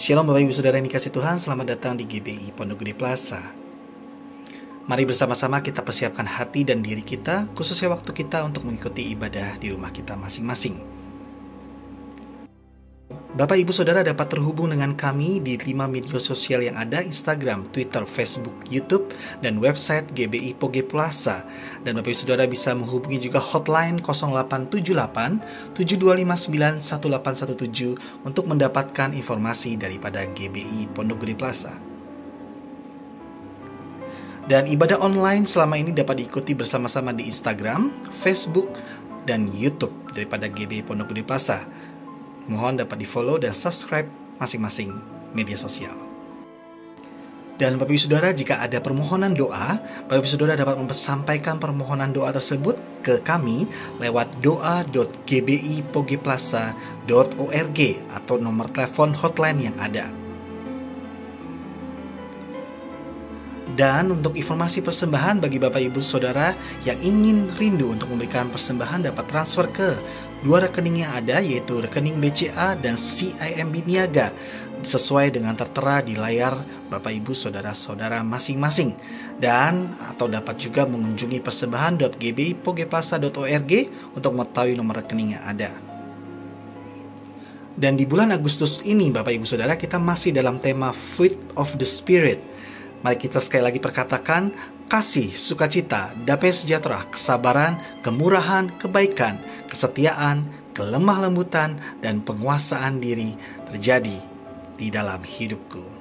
Shalom Bapak Ibu Saudara yang dikasih Tuhan, selamat datang di GBI Pondok Gede Plaza. Mari bersama-sama kita persiapkan hati dan diri kita, khususnya waktu kita untuk mengikuti ibadah di rumah kita masing-masing. Bapak Ibu Saudara dapat terhubung dengan kami di 5 media sosial yang ada: Instagram, Twitter, Facebook, YouTube, dan website GBI Poge Plaza. Dan Bapak Ibu Saudara bisa menghubungi juga hotline 0878 7259 1817 untuk mendapatkan informasi daripada GBI Pondok Gede Plaza. Dan ibadah online selama ini dapat diikuti bersama-sama di Instagram, Facebook, dan YouTube daripada GBI Pondok Gede Plaza. Mohon dapat di-follow dan subscribe masing-masing media sosial. Dan Bapak Ibu Saudara, jika ada permohonan doa, Bapak Ibu Saudara dapat mempersampaikan permohonan doa tersebut ke kami lewat doa.gbipogeplaza.org atau nomor telepon hotline yang ada. Dan untuk informasi persembahan bagi Bapak Ibu Saudara yang ingin rindu untuk memberikan persembahan dapat transfer ke dua rekening yang ada, yaitu rekening BCA dan CIMB Niaga, sesuai dengan tertera di layar Bapak Ibu Saudara-saudara masing-masing. Dan atau dapat juga mengunjungi persembahan.gbipogeplaza.org untuk mengetahui nomor rekening yang ada. Dan di bulan Agustus ini Bapak Ibu Saudara, kita masih dalam tema Fruit of the Spirit. Mari kita sekali lagi perkatakan: kasih, sukacita, damai sejahtera, kesabaran, kemurahan, kebaikan, kesetiaan, kelemah lembutan, dan penguasaan diri terjadi di dalam hidupku.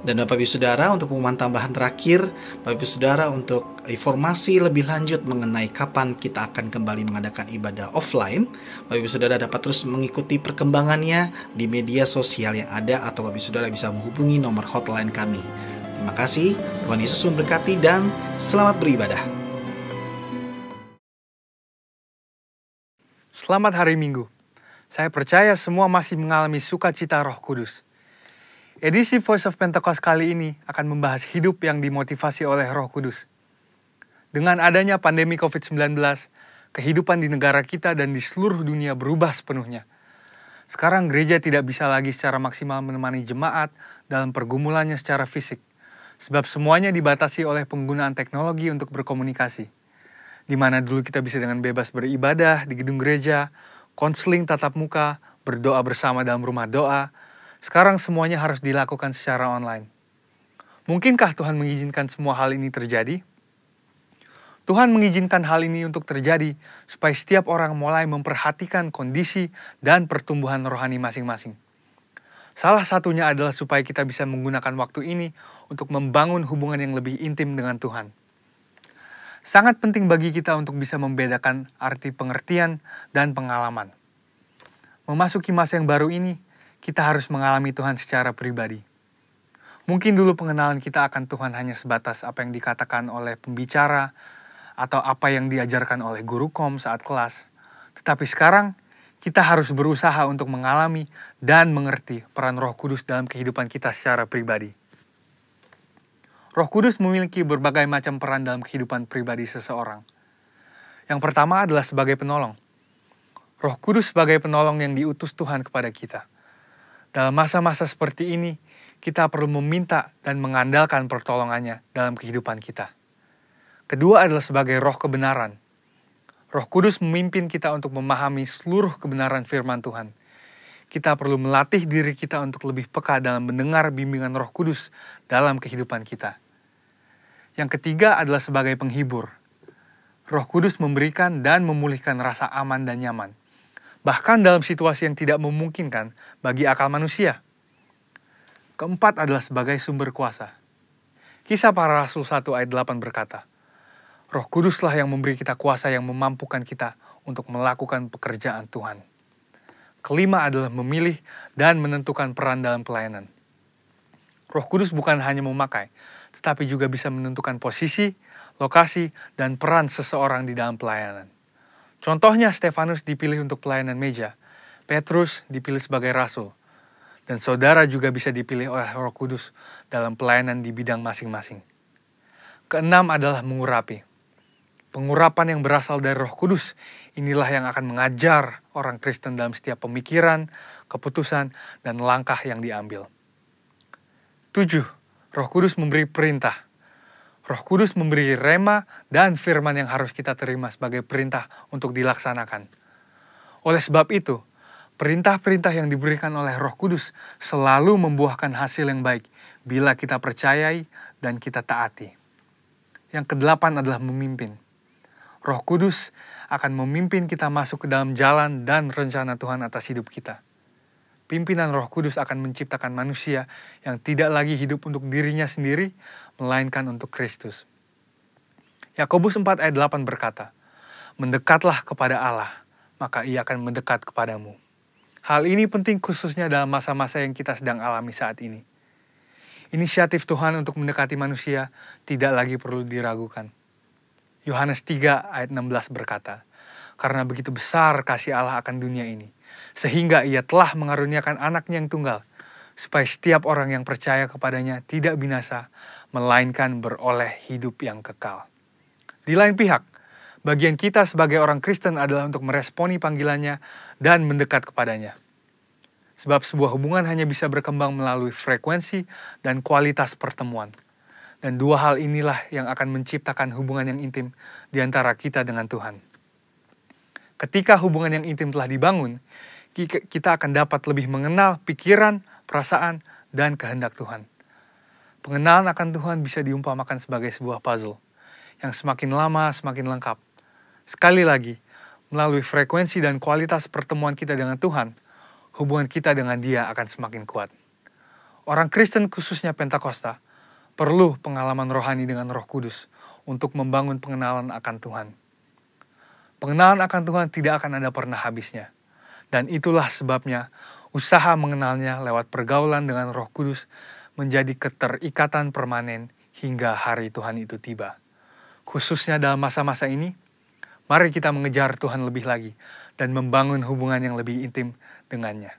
Dan Bapak Ibu Saudara, untuk pengumuman tambahan terakhir, Bapak Ibu Saudara, untuk informasi lebih lanjut mengenai kapan kita akan kembali mengadakan ibadah offline, Bapak Ibu Saudara dapat terus mengikuti perkembangannya di media sosial yang ada, atau Bapak Ibu Saudara bisa menghubungi nomor hotline kami. Terima kasih, Tuhan Yesus memberkati, dan selamat beribadah. Selamat hari Minggu. Saya percaya semua masih mengalami sukacita Roh Kudus. Edisi Voice of Pentecost kali ini akan membahas hidup yang dimotivasi oleh Roh Kudus. Dengan adanya pandemi COVID-19, kehidupan di negara kita dan di seluruh dunia berubah sepenuhnya. Sekarang gereja tidak bisa lagi secara maksimal menemani jemaat dalam pergumulannya secara fisik, sebab semuanya dibatasi oleh penggunaan teknologi untuk berkomunikasi. Di mana dulu kita bisa dengan bebas beribadah di gedung gereja, konseling tatap muka, berdoa bersama dalam rumah doa. Sekarang semuanya harus dilakukan secara online. Mungkinkah Tuhan mengizinkan semua hal ini terjadi? Tuhan mengizinkan hal ini untuk terjadi supaya setiap orang mulai memperhatikan kondisi dan pertumbuhan rohani masing-masing. Salah satunya adalah supaya kita bisa menggunakan waktu ini untuk membangun hubungan yang lebih intim dengan Tuhan. Sangat penting bagi kita untuk bisa membedakan arti pengertian dan pengalaman. Memasuki masa yang baru ini, kita harus mengalami Tuhan secara pribadi. Mungkin dulu pengenalan kita akan Tuhan hanya sebatas apa yang dikatakan oleh pembicara atau apa yang diajarkan oleh guru kom saat kelas. Tetapi sekarang kita harus berusaha untuk mengalami dan mengerti peran Roh Kudus dalam kehidupan kita secara pribadi. Roh Kudus memiliki berbagai macam peran dalam kehidupan pribadi seseorang. Yang pertama adalah sebagai penolong. Roh Kudus sebagai penolong yang diutus Tuhan kepada kita. Dalam masa-masa seperti ini, kita perlu meminta dan mengandalkan pertolongannya dalam kehidupan kita. Kedua adalah sebagai roh kebenaran. Roh Kudus memimpin kita untuk memahami seluruh kebenaran firman Tuhan. Kita perlu melatih diri kita untuk lebih peka dalam mendengar bimbingan Roh Kudus dalam kehidupan kita. Yang ketiga adalah sebagai penghibur. Roh Kudus memberikan dan memulihkan rasa aman dan nyaman, bahkan dalam situasi yang tidak memungkinkan bagi akal manusia. Keempat adalah sebagai sumber kuasa. Kisah Para Rasul 1 ayat 8 berkata, Roh Kuduslah yang memberi kita kuasa yang memampukan kita untuk melakukan pekerjaan Tuhan. Kelima adalah memilih dan menentukan peran dalam pelayanan. Roh Kudus bukan hanya memakai, tetapi juga bisa menentukan posisi, lokasi, dan peran seseorang di dalam pelayanan. Contohnya, Stefanus dipilih untuk pelayanan meja, Petrus dipilih sebagai rasul, dan saudara juga bisa dipilih oleh Roh Kudus dalam pelayanan di bidang masing-masing. Keenam adalah mengurapi. Pengurapan yang berasal dari Roh Kudus inilah yang akan mengajar orang Kristen dalam setiap pemikiran, keputusan, dan langkah yang diambil. 7. Roh Kudus memberi perintah. Roh Kudus memberi rema dan firman yang harus kita terima sebagai perintah untuk dilaksanakan. Oleh sebab itu, perintah-perintah yang diberikan oleh Roh Kudus selalu membuahkan hasil yang baik bila kita percayai dan kita taati. Yang kedelapan adalah memimpin. Roh Kudus akan memimpin kita masuk ke dalam jalan dan rencana Tuhan atas hidup kita. Pimpinan Roh Kudus akan menciptakan manusia yang tidak lagi hidup untuk dirinya sendiri, melainkan untuk Kristus. Yakobus 4 ayat 8 berkata, "Mendekatlah kepada Allah, maka Ia akan mendekat kepadamu." Hal ini penting khususnya dalam masa-masa yang kita sedang alami saat ini. Inisiatif Tuhan untuk mendekati manusia tidak lagi perlu diragukan. Yohanes 3 ayat 16 berkata, "Karena begitu besar kasih Allah akan dunia ini, sehingga Ia telah mengaruniakan anaknya yang tunggal, supaya setiap orang yang percaya kepadanya tidak binasa, melainkan beroleh hidup yang kekal." Di lain pihak, bagian kita sebagai orang Kristen adalah untuk meresponi panggilannya dan mendekat kepadanya. Sebab sebuah hubungan hanya bisa berkembang melalui frekuensi dan kualitas pertemuan. Dan dua hal inilah yang akan menciptakan hubungan yang intim di antara kita dengan Tuhan. Ketika hubungan yang intim telah dibangun, kita akan dapat lebih mengenal pikiran, perasaan, dan kehendak Tuhan. Pengenalan akan Tuhan bisa diumpamakan sebagai sebuah puzzle, yang semakin lama semakin lengkap. Sekali lagi, melalui frekuensi dan kualitas pertemuan kita dengan Tuhan, hubungan kita dengan Dia akan semakin kuat. Orang Kristen khususnya Pentakosta perlu pengalaman rohani dengan Roh Kudus untuk membangun pengenalan akan Tuhan. Pengenalan akan Tuhan tidak akan ada pernah habisnya. Dan itulah sebabnya usaha mengenalnya lewat pergaulan dengan Roh Kudus menjadi keterikatan permanen hingga hari Tuhan itu tiba. Khususnya dalam masa-masa ini, mari kita mengejar Tuhan lebih lagi dan membangun hubungan yang lebih intim dengannya.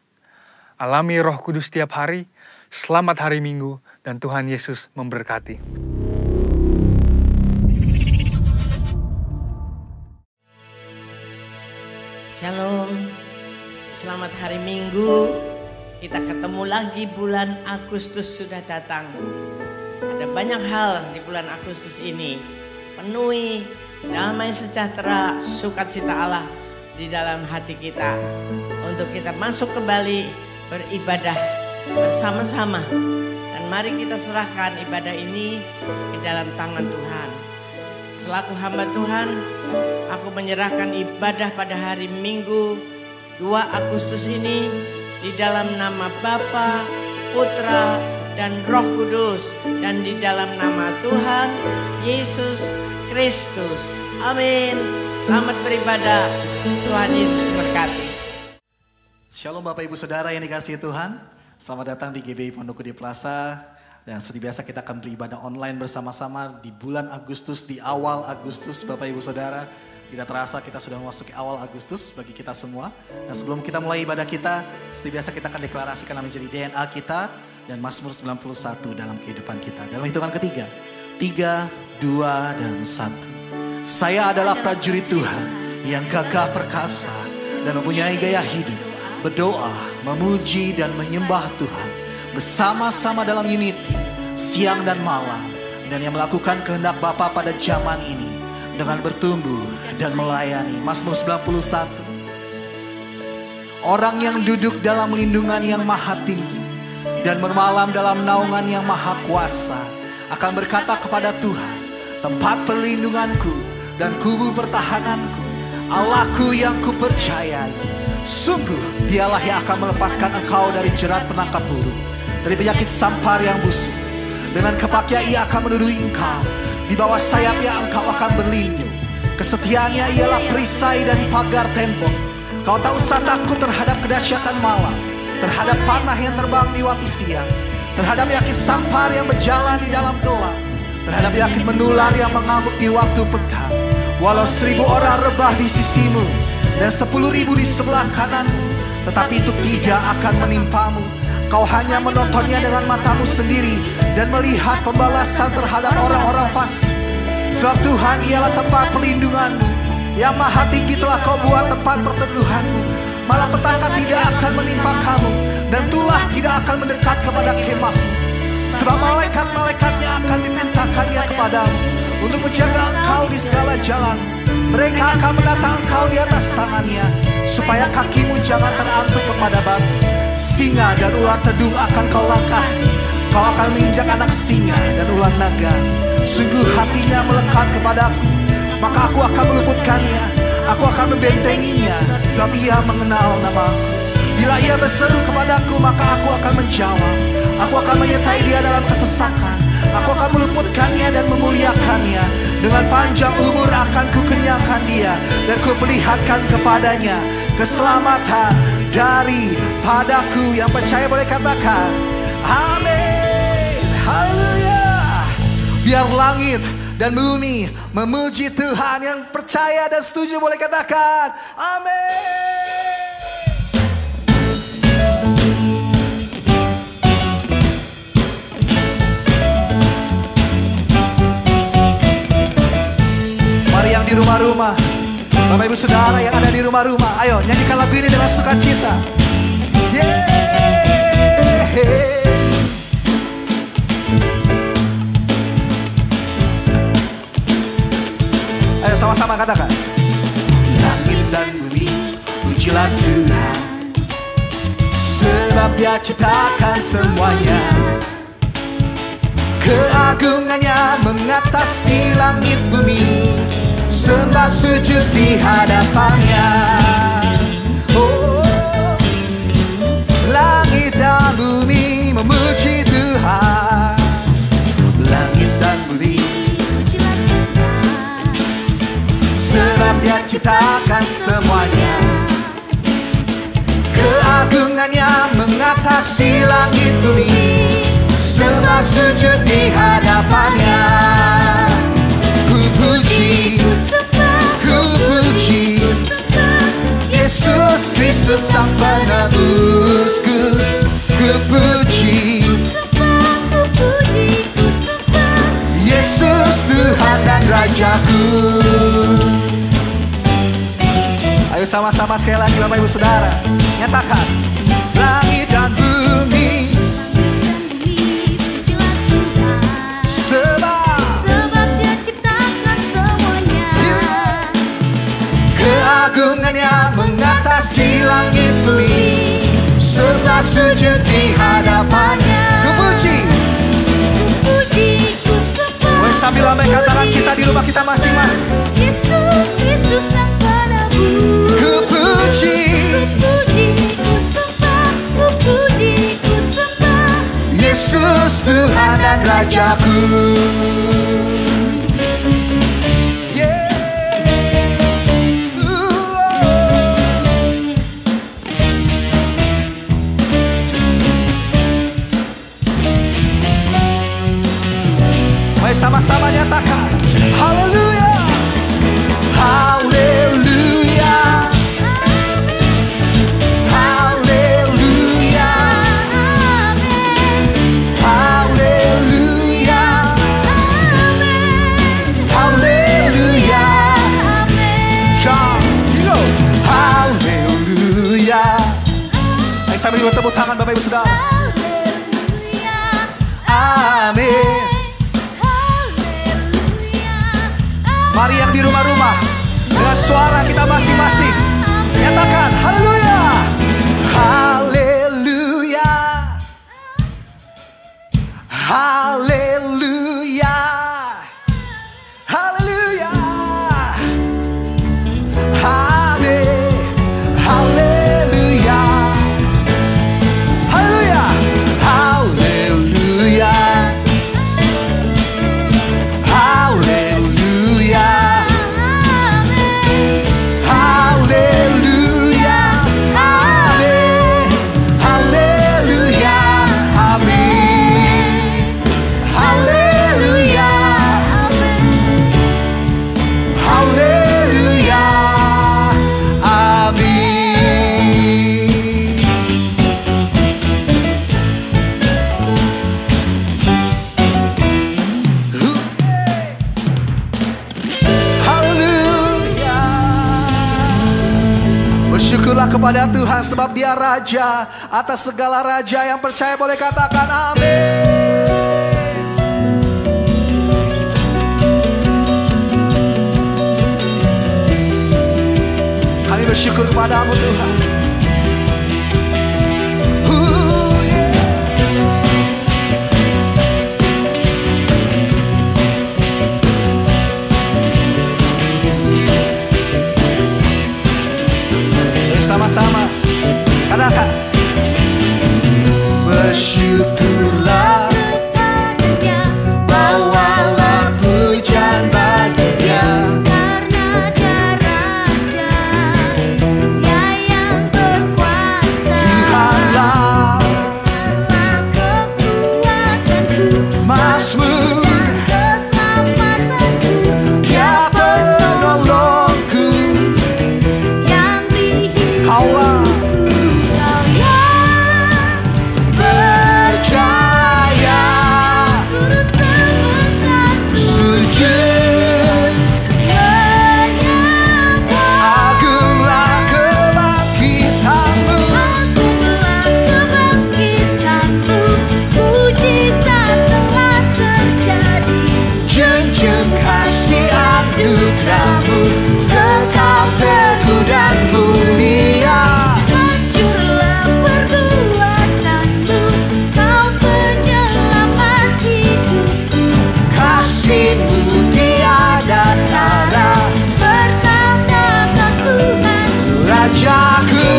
Alami Roh Kudus setiap hari. Selamat hari Minggu dan Tuhan Yesus memberkati. Shalom, selamat hari Minggu. Kita ketemu lagi, bulan Agustus sudah datang. Ada banyak hal di bulan Agustus ini. Penuhi damai sejahtera, sukacita Allah di dalam hati kita. Untuk kita masuk kembali beribadah bersama-sama. Dan mari kita serahkan ibadah ini ke dalam tangan Tuhan. Selaku hamba Tuhan, aku menyerahkan ibadah pada hari Minggu 2 Agustus ini di dalam nama Bapa, Putra, dan Roh Kudus, dan di dalam nama Tuhan Yesus Kristus. Amin. Selamat beribadah. Tuhan Yesus berkati. Shalom Bapak Ibu Saudara yang dikasihi Tuhan. Selamat datang di GBI Pondok Gede Plaza. Dan seperti biasa kita akan beribadah online bersama-sama di bulan Agustus, di awal Agustus Bapak Ibu Saudara. Tidak terasa kita sudah memasuki awal Agustus bagi kita semua. Dan sebelum kita mulai ibadah kita, seperti biasa kita akan deklarasikan menjadi DNA kita dan Mazmur 91 dalam kehidupan kita. Dalam hitungan ketiga, 3, 2, dan 1. Saya adalah prajurit Tuhan yang gagah perkasa dan mempunyai gaya hidup, berdoa, memuji dan menyembah Tuhan bersama-sama dalam unity siang dan malam, dan yang melakukan kehendak Bapa pada zaman ini dengan bertumbuh dan melayani. Mazmur 91. Orang yang duduk dalam lindungan yang maha tinggi dan bermalam dalam naungan yang maha kuasa akan berkata kepada Tuhan, tempat perlindunganku dan kubu pertahananku, Allahku yang kupercayai. Sungguh dialah yang akan melepaskan engkau dari jerat penangkap burung, dari penyakit sampar yang busuk. Dengan kepaknya ia akan menuduhi engkau, di bawah sayapnya engkau akan berlindung. Kesetiaannya ialah perisai dan pagar tembok. Kau tak usah takut terhadap kedahsyatan malam, terhadap panah yang terbang di waktu siang, terhadap penyakit sampar yang berjalan di dalam gelap, terhadap penyakit menular yang mengamuk di waktu petang. Walau 1000 orang rebah di sisimu dan 10.000 di sebelah kananmu, tetapi itu tidak akan menimpamu. Kau hanya menontonnya dengan matamu sendiri dan melihat pembalasan terhadap orang-orang fasik. Sebab Tuhan ialah tempat perlindunganmu, yang maha tinggi telah kau buat tempat perteduhanmu. malapetaka tidak akan menimpa kamu, dan tulah tidak akan mendekat kepada kemahmu. Sebab malaikat-malaikatnya akan dipintakannya kepadamu untuk menjaga engkau di segala jalan. Mereka akan menata engkau di atas tangannya, supaya kakimu jangan terantuk kepada batu. Singa dan ular tedung akan kau langkahi. Kau akan menginjak anak singa dan ular naga. Sungguh hatinya melekat kepadaku, maka aku akan meluputkannya. Aku akan membentenginya, sebab ia mengenal namaku. Bila ia berseru kepadaku, maka aku akan menjawab. Aku akan menyertai dia dalam kesesakan. Aku akan meluputkannya dan memuliakannya. Dengan panjang umur akan kukenyangkan dia, dan kuperlihatkan kepadanya keselamatan daripadaku. Yang percaya boleh katakan amin. Haleluya. Biar langit dan bumi memuji Tuhan. Yang percaya dan setuju boleh katakan amin. Mari yang di rumah-rumah, Bapak Ibu Saudara yang ada di rumah-rumah, ayo nyanyikan lagu ini dengan sukacita. Ayo sama-sama katakan. Langit dan bumi pujilah Tuhan, sebab Dia ciptakan semuanya. Keagungannya mengatasi langit bumi, sembah sujud di hadapannya. Oh, langit dan bumi memuji Tuhan. Langit dan bumi pujilah Tuhan, sebab Dia ciptakan semuanya. Keagungannya mengatasi langit bumi, sembah sujud di hadapannya. Ku puji, ku puji Yesus Kristus Sang Penebusku. Ku puji Yesus Tuhan dan Rajaku. Ayo sama-sama sekali lagi Bapak Ibu Saudara, nyatakan. Langit dan bumi sebab Dia ciptakan semuanya. Keagungannya mengatasi langit bumi, sembah sujud di hadapannya. Ku puji, ku sembah. Sambil lambaikan tangan kita di rumah kita masing-masing. Yesus Kristus Sang Penebus. Ku puji, ku sembah. Ku puji, ku sembah Yesus Tuhan dan Rajaku. Mari sama-sama nyatakan haleluya. Haleluya. Haleluya. Haleluya. Haleluya. Haleluya. Ayo sambil bertepuk tangan Bapak Ibu Saudara. Amin. Mari yang di rumah-rumah, dengan suara kita masing-masing, nyatakan haleluya. Haleluya. Haleluya. Haleluya. Amin. Haleluya. Haleluya. Haleluya. Haleluya. Haleluya. Amin. kepada Tuhan, sebab Dia Raja atas segala raja. Yang percaya boleh katakan amin. Kami bersyukur kepadamu Tuhan. Sama-sama katakan, bersyukurlah kepadanya, bawalah pujian baginya, karena Dia Raja, Dia yang berkuasa. Tuhanlah kekuatanku, Mazmur dan keselamatanku, Dia penolongku. Kau percaya, seluruh semesta sujud menyembah. Agunglah kebangkitanmu, agunglah kebangkitanmu, mujizat telah terjadi. Junjung kasih anugerahmu, kekal teguh dan mulia. Masyurlah perbuatanmu, Kau penyelamat hidupku. Kasih-Mu tiada tara, bertahta Tuhan Rajaku.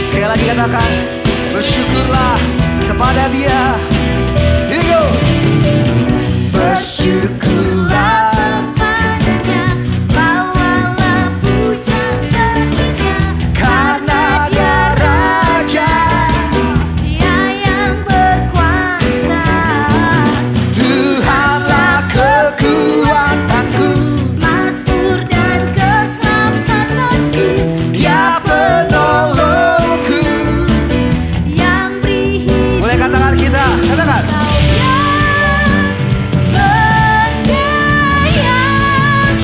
Sekali lagi katakan, bersyukurlah kepada Dia. Bersyukurlah kepadanya, bawalah pujian baginya, karena Dia Raja, Dia yang berkuasa. Tuhanlah kekuatanku, Mazmur dan keselamatanku, Dia penolongku, yang beri hidup. Boleh katakan kita, katakan.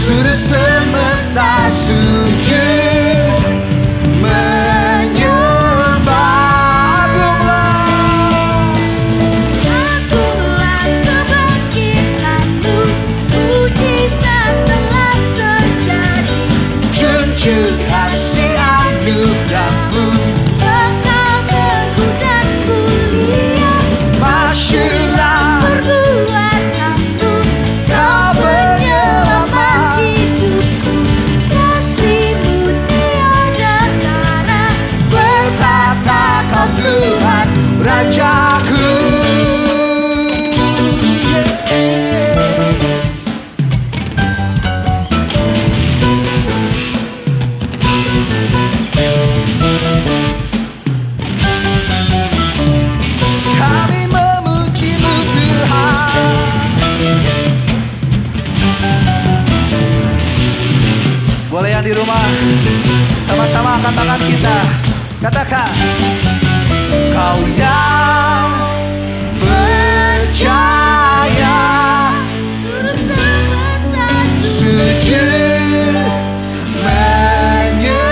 Seluruh semesta sujud menyembah. Agunglah kebangkitanmu, mujizat telah terjadi. Junjung kasih anugerahmu, kekal teguh dan mulia. Masyurlah perbuatanmu, Kau penyelamat hidupku. Kasih-Mu tiada tara, bertahta Kau Tuhan Rajaku. Kami memuji-Mu Tuhan. Boleh yang di rumah sama-sama katakan kita. Katakan, Kau yang percaya, seluruh semesta sujud menyembah.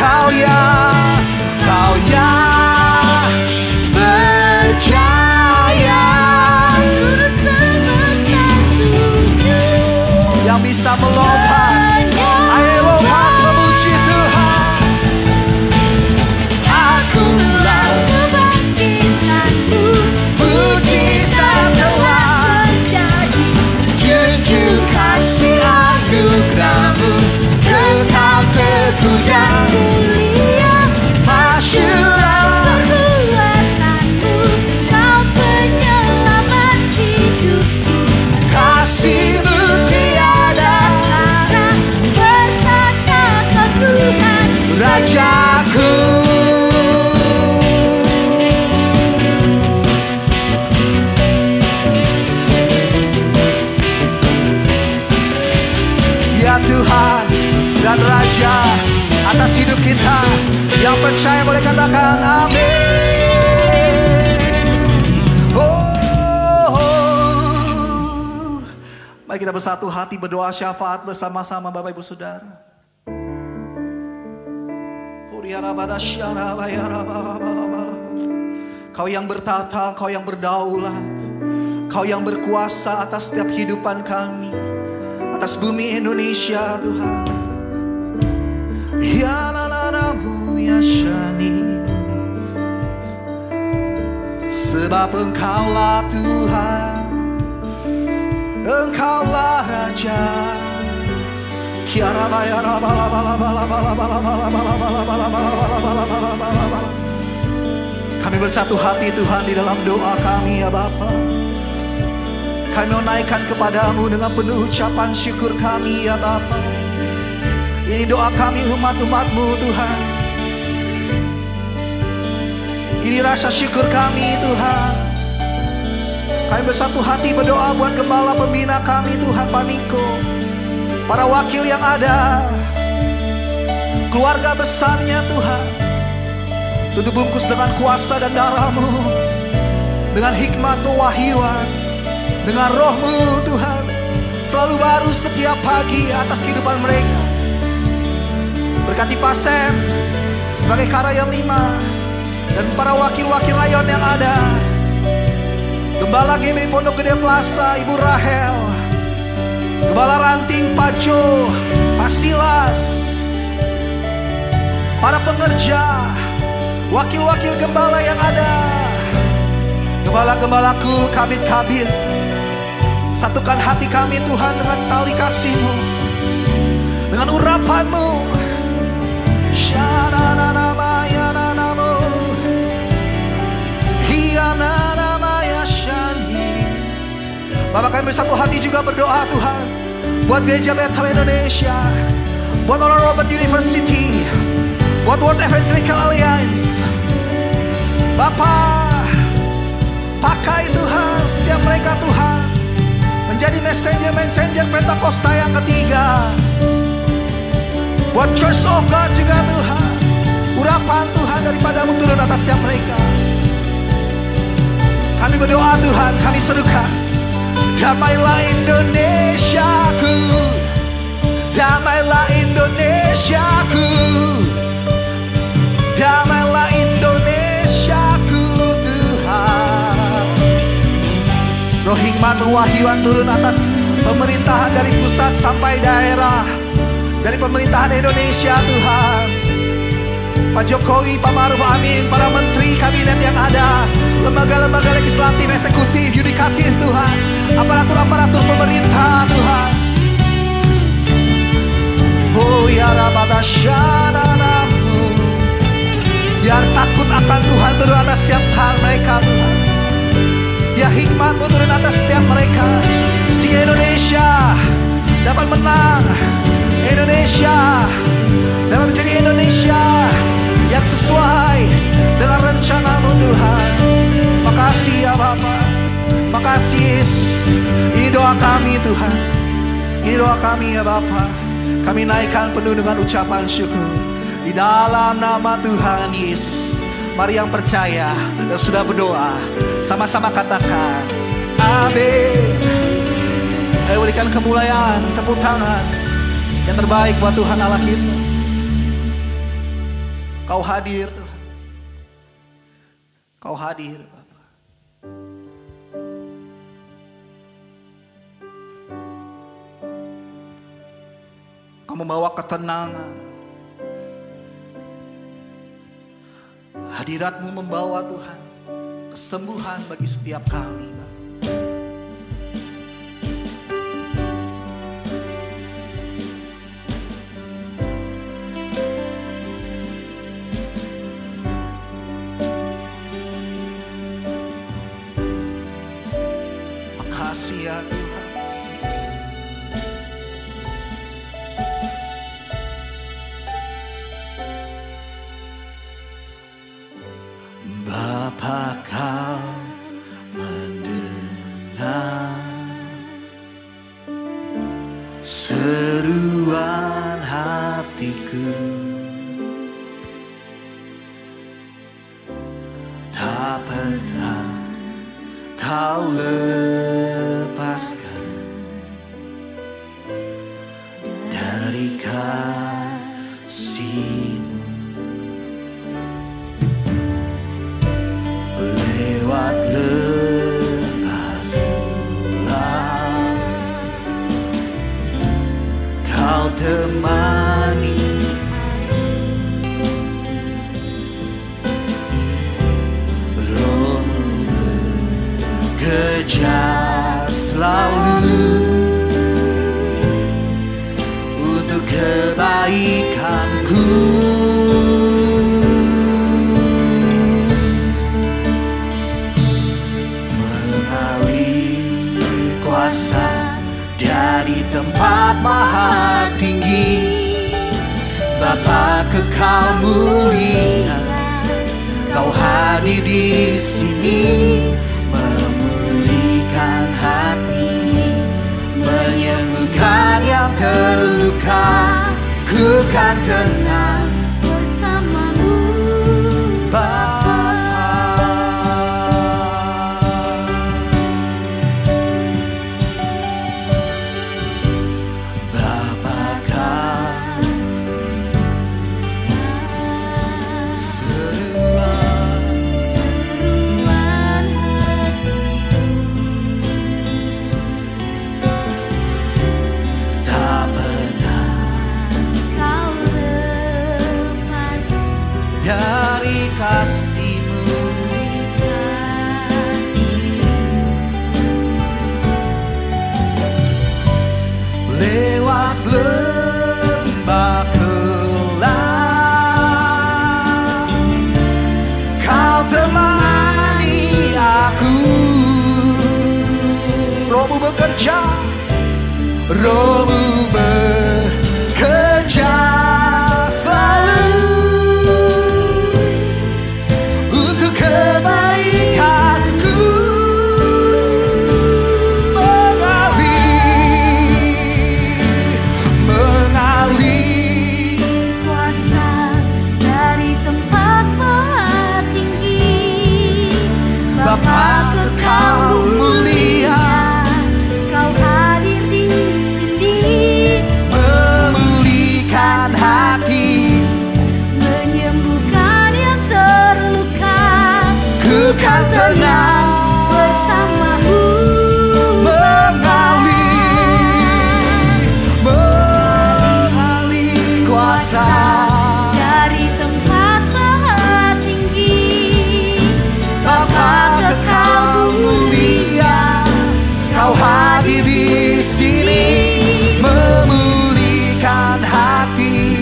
Kau yang percaya, seluruh semesta sujud, yang bisa melompat. Ayo lompat memuji Tuhan. Agunglah kebangkitanmu, mujizat telah terjadi. Junjung kasih anugerahmu, kekal teguh dan mulia. Masyurlah perbuatanmu, Kau penyelamat hidupku. Kasih-Mu tiada tara, bertahta Kau Tuhan Rajaku. Ya Tuhan dan Raja atas hidup kita. Yang percaya boleh katakan amin. Oh, oh, Mari kita bersatu hati berdoa syafaat bersama-sama Bapak Ibu Saudara. Kau yang bertata, Kau yang berdaulat, Kau yang berkuasa atas setiap kehidupan kami, atas bumi Indonesia Tuhan. Ya lalaramu ya syani, sebab Engkaulah Tuhan, Engkaulah Raja. Kami bersatu hati Tuhan di dalam doa kami ya Bapa. Kami menaikkan kepadamu dengan penuh ucapan syukur kami ya Bapa. Ini doa kami umat-umatmu Tuhan. Ini rasa syukur kami Tuhan. Kami bersatu hati berdoa buat gembala pembina kami Tuhan, Pak Niko, para wakil yang ada, keluarga besarnya Tuhan. Tutup bungkus dengan kuasa dan darah-Mu, dengan hikmat pewahyuan, dengan roh-Mu Tuhan, selalu baru setiap pagi atas kehidupan mereka. Berkati Pak Sam sebagai Karayon 5 dan para wakil-wakil rayon yang ada, Gembala GBI Pondok Gede Plaza Ibu Rahel, Gembala Ranting Pak Jo, Pak Silas, para pengerja, wakil-wakil gembala yang ada, gembala-gembalaku, kabit-kabit, satukan hati kami Tuhan dengan tali kasih-Mu, dengan urapan-Mu. Bapak, kami bersatu hati juga berdoa Tuhan buat Gereja Bethel Indonesia, buat Oral Roberts University, buat World Evangelical Alliance. Bapak, pakai Tuhan setiap mereka Tuhan menjadi messenger Pentakosta yang ketiga. Buat Church of God juga Tuhan, urapan Tuhan daripada-Mu turun atas setiap mereka. Kami berdoa Tuhan, kami serukan, damailah Indonesiaku, damailah Indonesiaku, damailah Indonesiaku Tuhan. Roh hikmat pewahyuan turun atas pemerintahan dari pusat sampai daerah, dari pemerintahan Indonesia Tuhan. Pak Jokowi, Pak Maruf Amin, para menteri kabinet yang ada, lembaga-lembaga legislatif, eksekutif, yudikatif Tuhan, aparatur-aparatur pemerintah Tuhan. Oh ya Rabadasyadanamu, biar takut akan Tuhan turun atas setiap hal mereka Tuhan. Biar hikmat-Mu turun atas setiap mereka, sehingga Indonesia dapat menang, Indonesia dapat menjadi Indonesia yang sesuai dengan rencana-Mu Tuhan. Makasih ya Bapa, makasih Yesus. Ini doa kami Tuhan, ini doa kami ya Bapa. Kami naikkan penuh dengan ucapan syukur di dalam nama Tuhan Yesus. Mari yang percaya dan sudah berdoa, sama-sama katakan amin. Ayo berikan kemuliaan, tepuk tangan yang terbaik buat Tuhan Allah kita. Kau hadir Tuhan, Kau hadir Bapa. Kau membawa ketenangan, hadirat-Mu membawa Tuhan kesembuhan bagi setiap kami Bapa. Makasih ya Tuhan. Bapa, Kau mendengar seruan hatiku, tak pernah Kau lepaskan dari kasih-Mu. Lewat lembah gelap Kau temani, Roh-Mu bekerja selalu untuk kebaikanku. Mengalir kuasa dari tempat maha tinggi, Bapa kekal mulia, Kau hadir di sini, memulihkan hati, menyembuhkan yang terluka. Ku kan tenang bersama-Mu, Bapa. Bapa kau seruan hatiku, tak pernah Kau lepas dari kasih-Mu. Lewat lembah gelap Kau temani aku. Roh-Mu bekerja, Roh-Mu bekerja selalu untuk kebaikanku. Mengalir kuasa dari tempat maha tinggi, Bapa kekal mulia, Kau hadir di sini, memulihkan hati, menyembuhkan yang terluka. ku kan tenang Bersama-Mu, mengalir kuasa dari tempat maha tinggi, Bapa kekal mulia, Kau hadir di sini, memulihkan hati,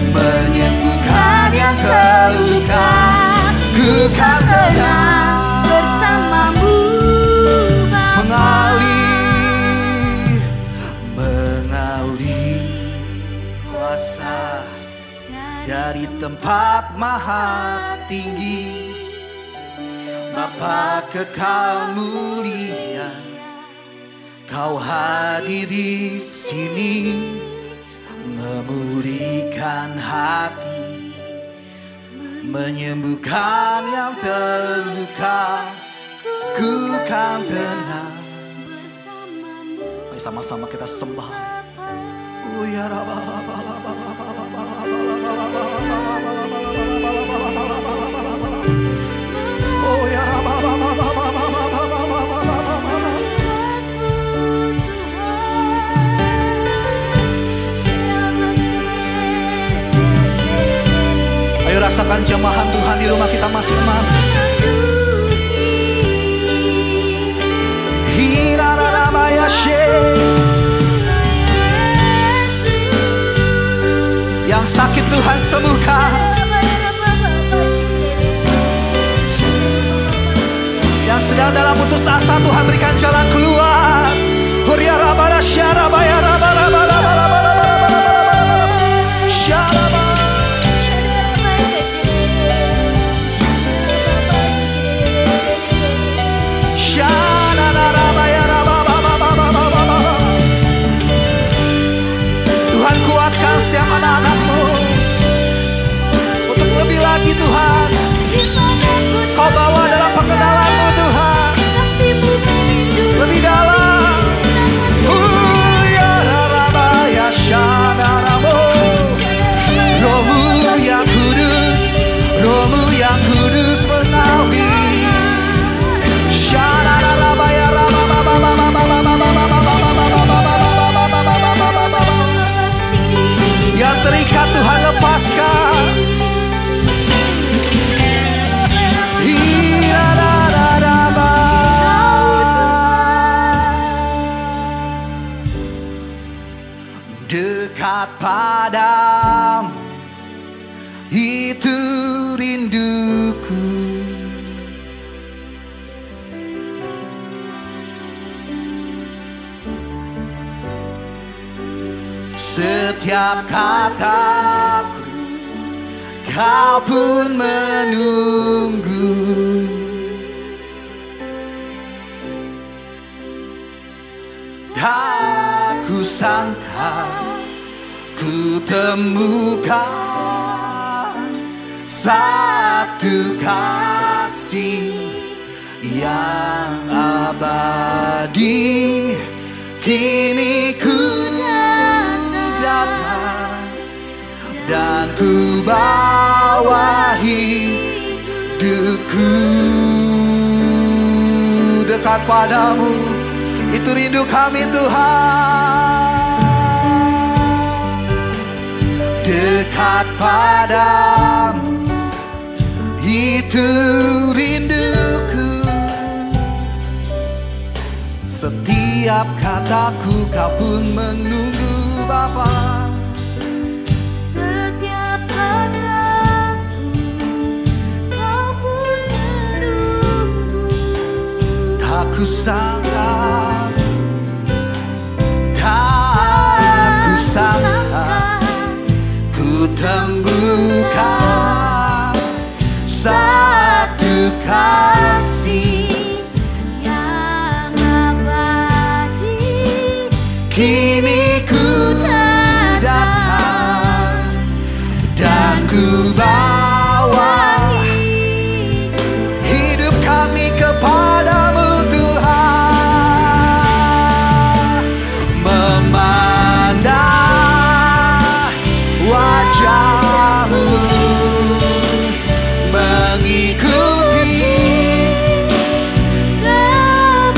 menyembuhkan yang terluka. Ku kan tenang bersama-Mu, Bapa. mengalir kuasa dari tempat maha tinggi, Bapa kekal mulia, Kau hadir di sini, memulihkan hati, menyembuhkan yang terluka. Ku kan tenang. Bersama-Mu, Mari sama-sama kita sembah. Bapa. Oh ya Oh ya Ayo rasakan jemahan Tuhan di rumah kita masing-masing. Yang sakit Tuhan sembuhkan, yang sedang dalam putus asa Tuhan berikan jalan keluar. Tuhan kuatkan setiap anak-anak-Mu untuk lebih lagi Tuhan. Kau bawa dalam pengenalan-Mu Tuhan. Kasih-Mu dekat padamu, itu rinduku. Setiap kataku kau pun menunggu. Tak kusangka ku temukan satu kasih yang abadi. Kini ku dapat dan ku bawa hidupku dekat padamu. Itu rindu kami Tuhan. Dekat padamu, itu rinduku. Setiap kataku kau pun menunggu Bapa. Setiap kataku kau pun menunggu. Tak kusangka, tak kusangka ku temukan satu kasih yang abadi. kini ku datang dan ku bawa hidup kami kepadamu Tuhan. Memandang wajahmu, mengikuti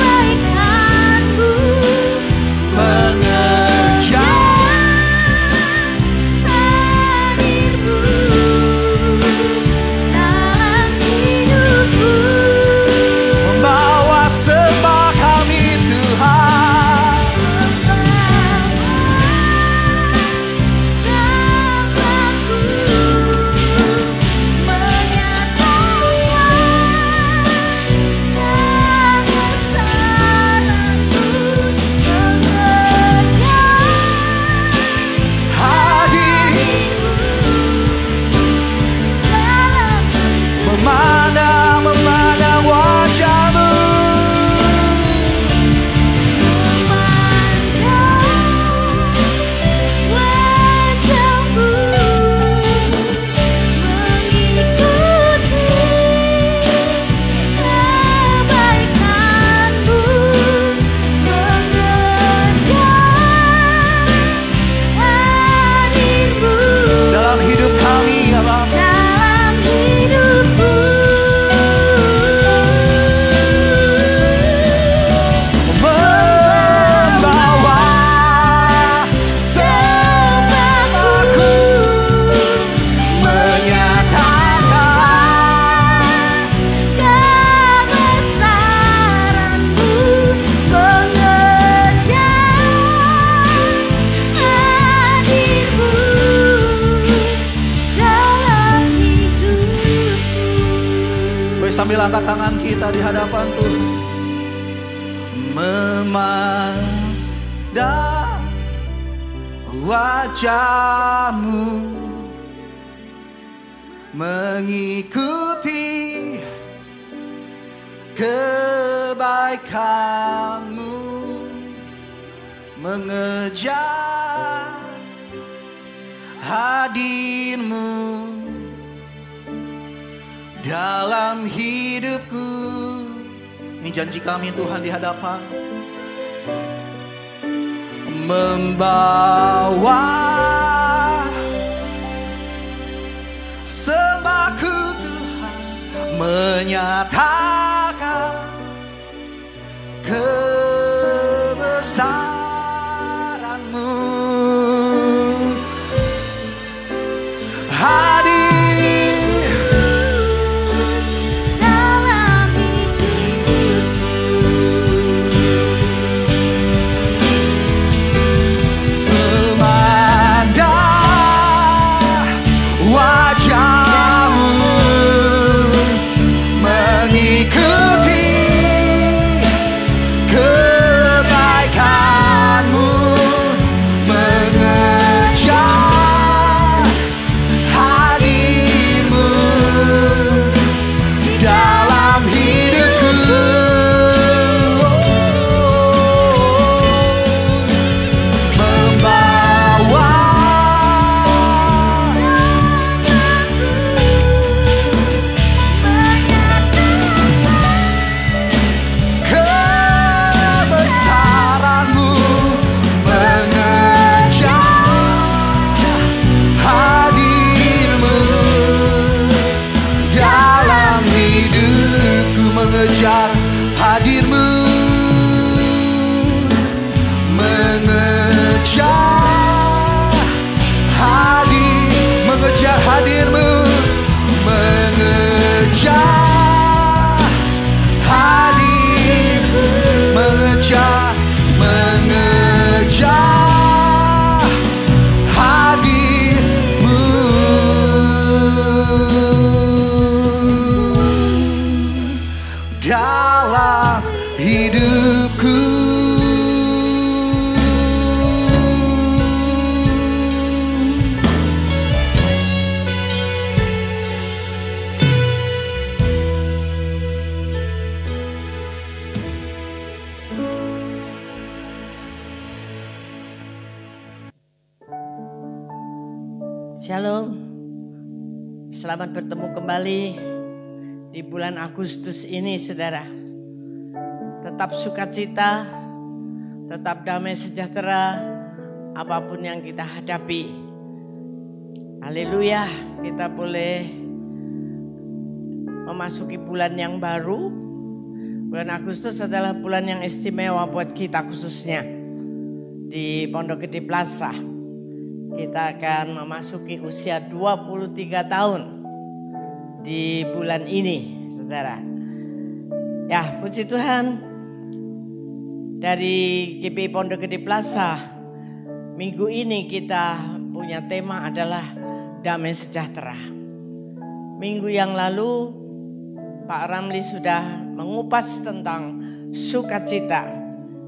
Kebaikanmu, mengejar hadirmu dalam hidupku. membawa sembah kami Tuhan. Sembahku menyatakan kebesaranmu, mengejar Hadir dalam memandang wajahmu, wajahmu, mengikuti kebaikanmu, mengejar hadirmu dalam hidup kami ya Bapa. dalam hidupku. Membawa sembahku, menyatakan Kebesaranmu, mengejar hadirmu dalam hidupku. Baik, sambil angkat tangan kita di hadapan Tuhan. Memandang wajahmu, mengikuti kebaikanmu, mengejar hadirmu dalam hidupku. Ini janji kami Tuhan di hadapan. Membawa sembahku Tuhan, menyatakan kebesaranmu. Hadir Dalam hidupku, memandang Shalom. Selamat bertemu kembali di bulan Agustus ini, saudara. Tetap sukacita, tetap damai sejahtera, apapun yang kita hadapi. Haleluya, kita boleh memasuki bulan yang baru. Bulan Agustus adalah bulan yang istimewa buat kita khususnya di Pondok Gede Plaza. Kita akan memasuki usia 23 tahun di bulan ini, saudara. Ya, puji Tuhan, dari GBI Pondok Gede Plaza, minggu ini kita punya tema adalah damai sejahtera. Minggu yang lalu Pak Ramli sudah mengupas tentang sukacita.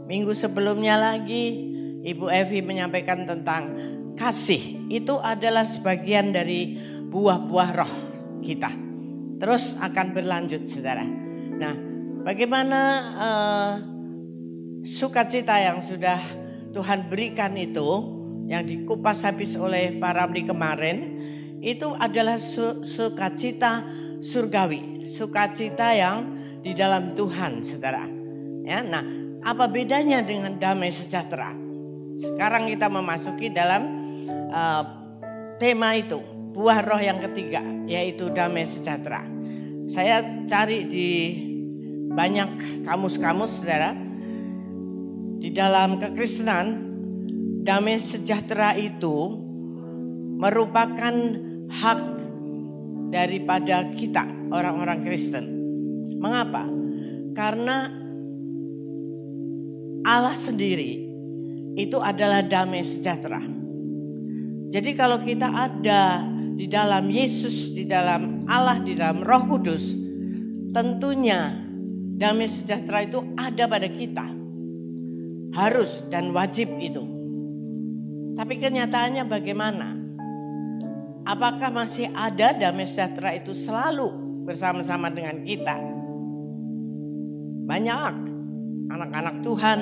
Minggu sebelumnya lagi Ibu Evi menyampaikan tentang kasih. Itu adalah sebagian dari buah-buah roh kita. Terus akan berlanjut, saudara. Nah, bagaimana sukacita yang sudah Tuhan berikan itu, yang dikupas habis oleh Pak Ramli kemarin, itu adalah sukacita surgawi. Sukacita yang di dalam Tuhan, saudara. Ya, nah, apa bedanya dengan damai sejahtera? Sekarang kita memasuki dalam tema itu, buah roh yang ketiga, yaitu damai sejahtera. Saya cari di banyak kamus-kamus, saudara. Di dalam kekristenan, damai sejahtera itu merupakan hak daripada kita, orang-orang Kristen. Mengapa? Karena Allah sendiri itu adalah damai sejahtera. Jadi kalau kita ada di dalam Yesus, di dalam Allah, di dalam Roh Kudus, tentunya damai sejahtera itu ada pada kita. Harus dan wajib itu. Tapi kenyataannya bagaimana? Apakah masih ada damai sejahtera itu selalu bersama-sama dengan kita? Banyak anak-anak Tuhan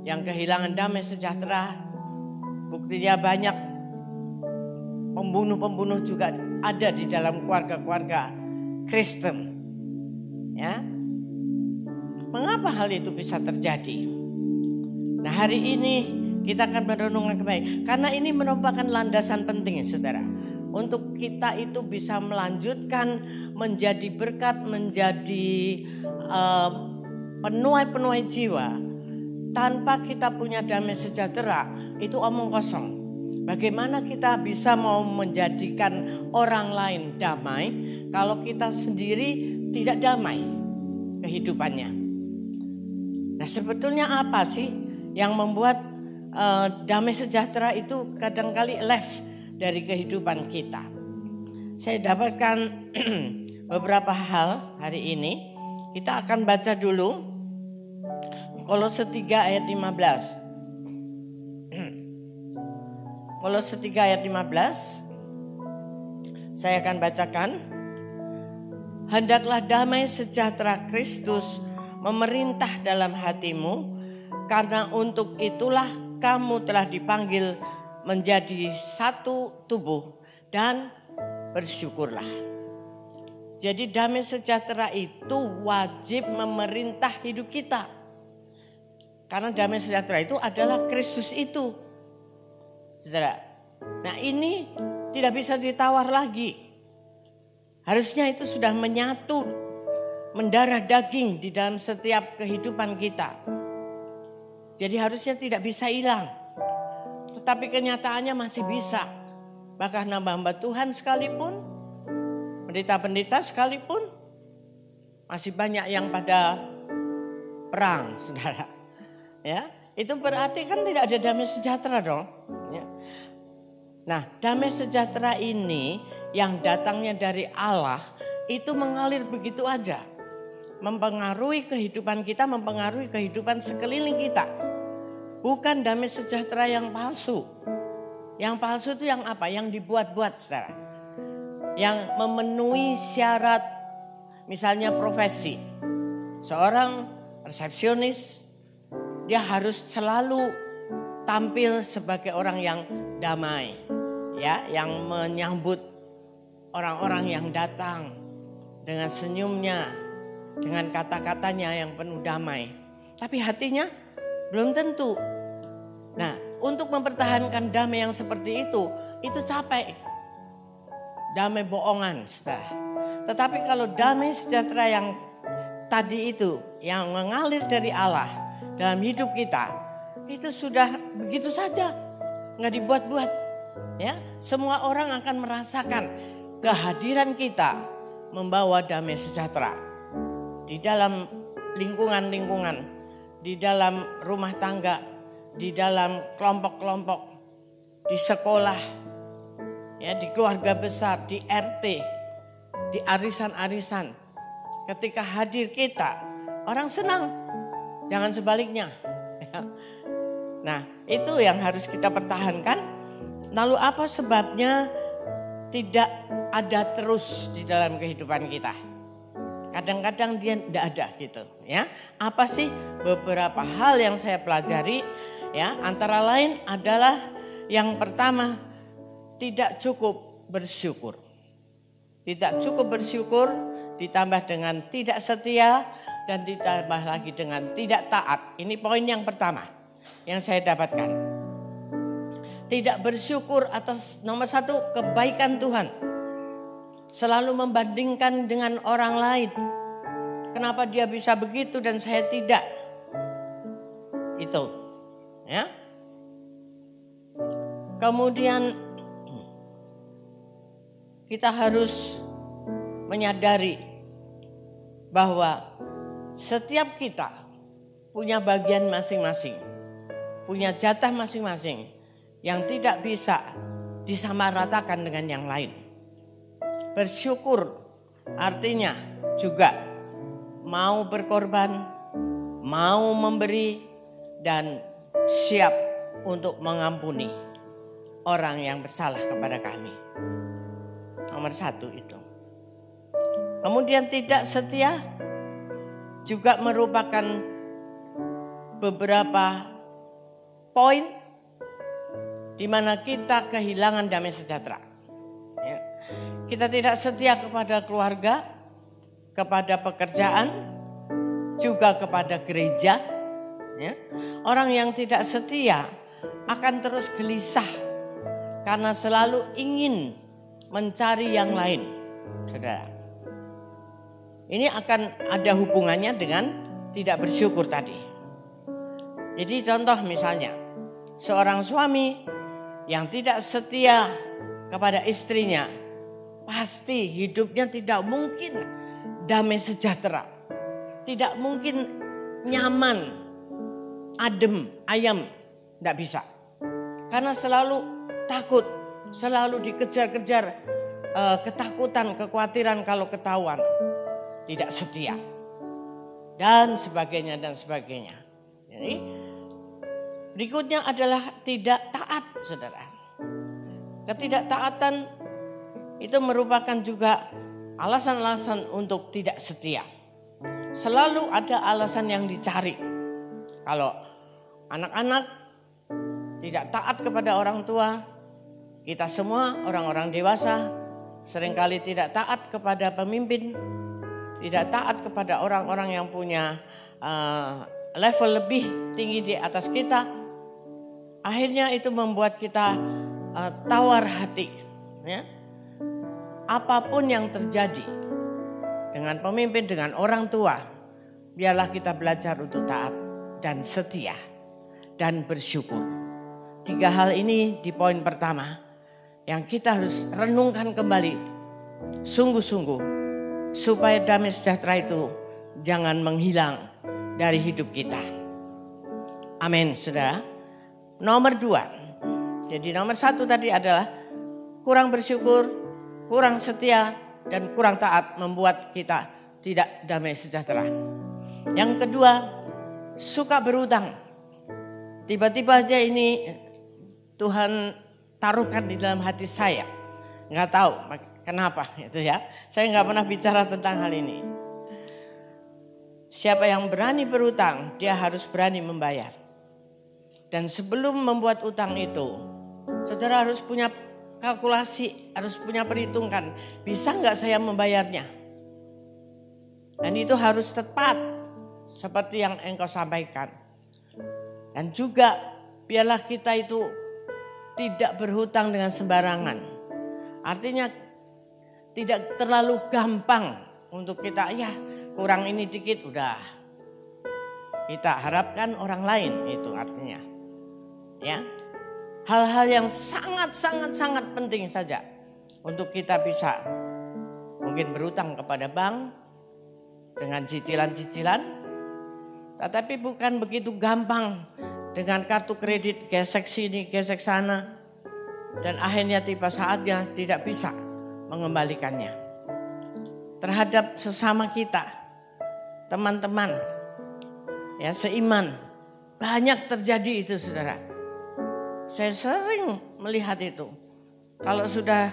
yang kehilangan damai sejahtera. Buktinya banyak pembunuh-pembunuh juga ada di dalam keluarga-keluarga Kristen. Ya. Mengapa hal itu bisa terjadi? Nah, hari ini kita akan merenungkan kembali. Karena ini merupakan landasan penting, saudara. Untuk kita itu bisa melanjutkan menjadi berkat, menjadi penuai-penuai jiwa. Tanpa kita punya damai sejahtera, itu omong kosong. Bagaimana kita bisa mau menjadikan orang lain damai kalau kita sendiri tidak damai kehidupannya? Nah, sebetulnya apa sih yang membuat damai sejahtera itu kadangkali left dari kehidupan kita? Saya dapatkan beberapa hal hari ini. Kita akan baca dulu Kolose 3 ayat 15. Kolose 3 ayat 15. Saya akan bacakan. Hendaklah damai sejahtera Kristus memerintah dalam hatimu, karena untuk itulah kamu telah dipanggil menjadi satu tubuh, dan bersyukurlah. Jadi damai sejahtera itu wajib memerintah hidup kita. Karena damai sejahtera itu adalah Kristus itu. Saudara, nah ini tidak bisa ditawar lagi. Harusnya itu sudah menyatu, mendarah daging di dalam setiap kehidupan kita. Jadi harusnya tidak bisa hilang. Tetapi kenyataannya masih bisa. Bahkan hamba-hamba Tuhan sekalipun, pendeta-pendeta sekalipun, masih banyak yang pada perang, saudara. Ya, itu berarti kan tidak ada damai sejahtera dong. Ya. Nah, damai sejahtera ini yang datangnya dari Allah itu mengalir begitu aja. Mempengaruhi kehidupan kita, mempengaruhi kehidupan sekeliling kita. Bukan damai sejahtera yang palsu. Yang palsu itu yang apa? Yang dibuat-buat, saudara. Yang memenuhi syarat, misalnya profesi. Seorang resepsionis, dia harus selalu tampil sebagai orang yang damai. ya, yang menyambut orang-orang yang datang dengan senyumnya, dengan kata-katanya yang penuh damai. Tapi hatinya belum tentu. Nah, untuk mempertahankan damai yang seperti itu capek. Damai bohongan, saudara. Tetapi kalau damai sejahtera yang tadi itu, yang mengalir dari Allah dalam hidup kita, itu sudah begitu saja, nggak dibuat-buat. Ya, semua orang akan merasakan kehadiran kita membawa damai sejahtera di dalam lingkungan-lingkungan, di dalam rumah tangga, di dalam kelompok-kelompok, di sekolah, ya, di keluarga besar, di RT, di arisan-arisan. Ketika hadir kita, orang senang, jangan sebaliknya. Nah, itu yang harus kita pertahankan. Lalu apa sebabnya tidak ada terus di dalam kehidupan kita? Kadang-kadang dia tidak ada gitu, ya. Apa sih beberapa hal yang saya pelajari? Ya, antara lain adalah yang pertama, tidak cukup bersyukur. Tidak cukup bersyukur ditambah dengan tidak setia dan ditambah lagi dengan tidak taat. Ini poin yang pertama yang saya dapatkan. Tidak bersyukur atas nomor satu, kebaikan Tuhan. Selalu membandingkan dengan orang lain. Kenapa dia bisa begitu dan saya tidak? Itu. Ya. Kemudian kita harus menyadari bahwa setiap kita punya bagian masing-masing. Punya jatah masing-masing yang tidak bisa disamaratakan dengan yang lain. Bersyukur artinya juga mau berkorban, mau memberi, dan siap untuk mengampuni orang yang bersalah kepada kami. Nomor satu itu. Kemudian tidak setia juga merupakan beberapa poin di mana kita kehilangan damai sejahtera. Ya. Kita tidak setia kepada keluarga, kepada pekerjaan, juga kepada gereja. Ya. Orang yang tidak setia akan terus gelisah karena selalu ingin mencari yang lain, saudara. Ini akan ada hubungannya dengan tidak bersyukur tadi. Jadi contoh misalnya, seorang suami yang tidak setia kepada istrinya, pasti hidupnya tidak mungkin damai sejahtera. Tidak mungkin nyaman, adem, ayam. Tidak bisa. Karena selalu takut, selalu dikejar-kejar ketakutan, kekhawatiran kalau ketahuan. Tidak setia. Dan sebagainya, dan sebagainya. Jadi berikutnya adalah tidak taat, saudara. Ketidaktaatan itu merupakan juga alasan-alasan untuk tidak setia. Selalu ada alasan yang dicari. Kalau anak-anak tidak taat kepada orang tua, kita semua orang-orang dewasa seringkali tidak taat kepada pemimpin, tidak taat kepada orang-orang yang punya level lebih tinggi di atas kita. Akhirnya itu membuat kita tawar hati. Ya. Apapun yang terjadi dengan pemimpin, dengan orang tua, biarlah kita belajar untuk taat dan setia dan bersyukur. 3 hal ini di poin pertama yang kita harus renungkan kembali sungguh-sungguh supaya damai sejahtera itu jangan menghilang dari hidup kita. Amin, saudara. Nomor 2. Jadi nomor 1 tadi adalah kurang bersyukur, kurang setia, dan kurang taat membuat kita tidak damai sejahtera. Yang kedua, suka berutang. Tiba-tiba aja ini Tuhan taruhkan di dalam hati saya. Nggak tahu kenapa itu ya. Saya nggak pernah bicara tentang hal ini. Siapa yang berani berutang, dia harus berani membayar. Dan sebelum membuat utang itu, saudara harus punya kalkulasi, harus punya perhitungan. Bisa nggak saya membayarnya? Dan itu harus tepat seperti yang engkau sampaikan. Dan juga biarlah kita itu tidak berhutang dengan sembarangan. Artinya tidak terlalu gampang untuk kita, ya kurang ini dikit udah. Kita harapkan orang lain, itu artinya. Ya. Hal-hal yang sangat penting saja untuk kita bisa mungkin berutang kepada bank dengan cicilan-cicilan, tetapi bukan begitu gampang dengan kartu kredit gesek sini, gesek sana, dan akhirnya tiba saatnya tidak bisa mengembalikannya. Terhadap sesama kita, teman-teman, ya seiman, banyak terjadi itu saudara. Saya sering melihat itu. Kalau sudah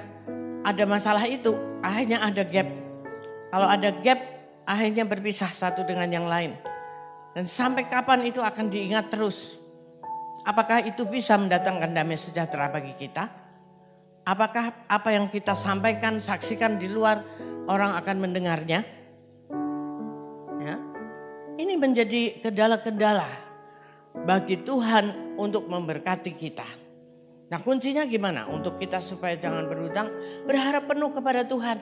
ada masalah itu, akhirnya ada gap. Kalau ada gap, akhirnya berpisah satu dengan yang lain. Dan sampai kapan itu akan diingat terus? Apakah itu bisa mendatangkan damai sejahtera bagi kita? Apakah apa yang kita sampaikan, saksikan di luar, orang akan mendengarnya? Ya. Ini menjadi kendala-kendala bagi Tuhan untuk memberkati kita. Nah kuncinya gimana untuk kita supaya jangan berhutang? Berharap penuh kepada Tuhan.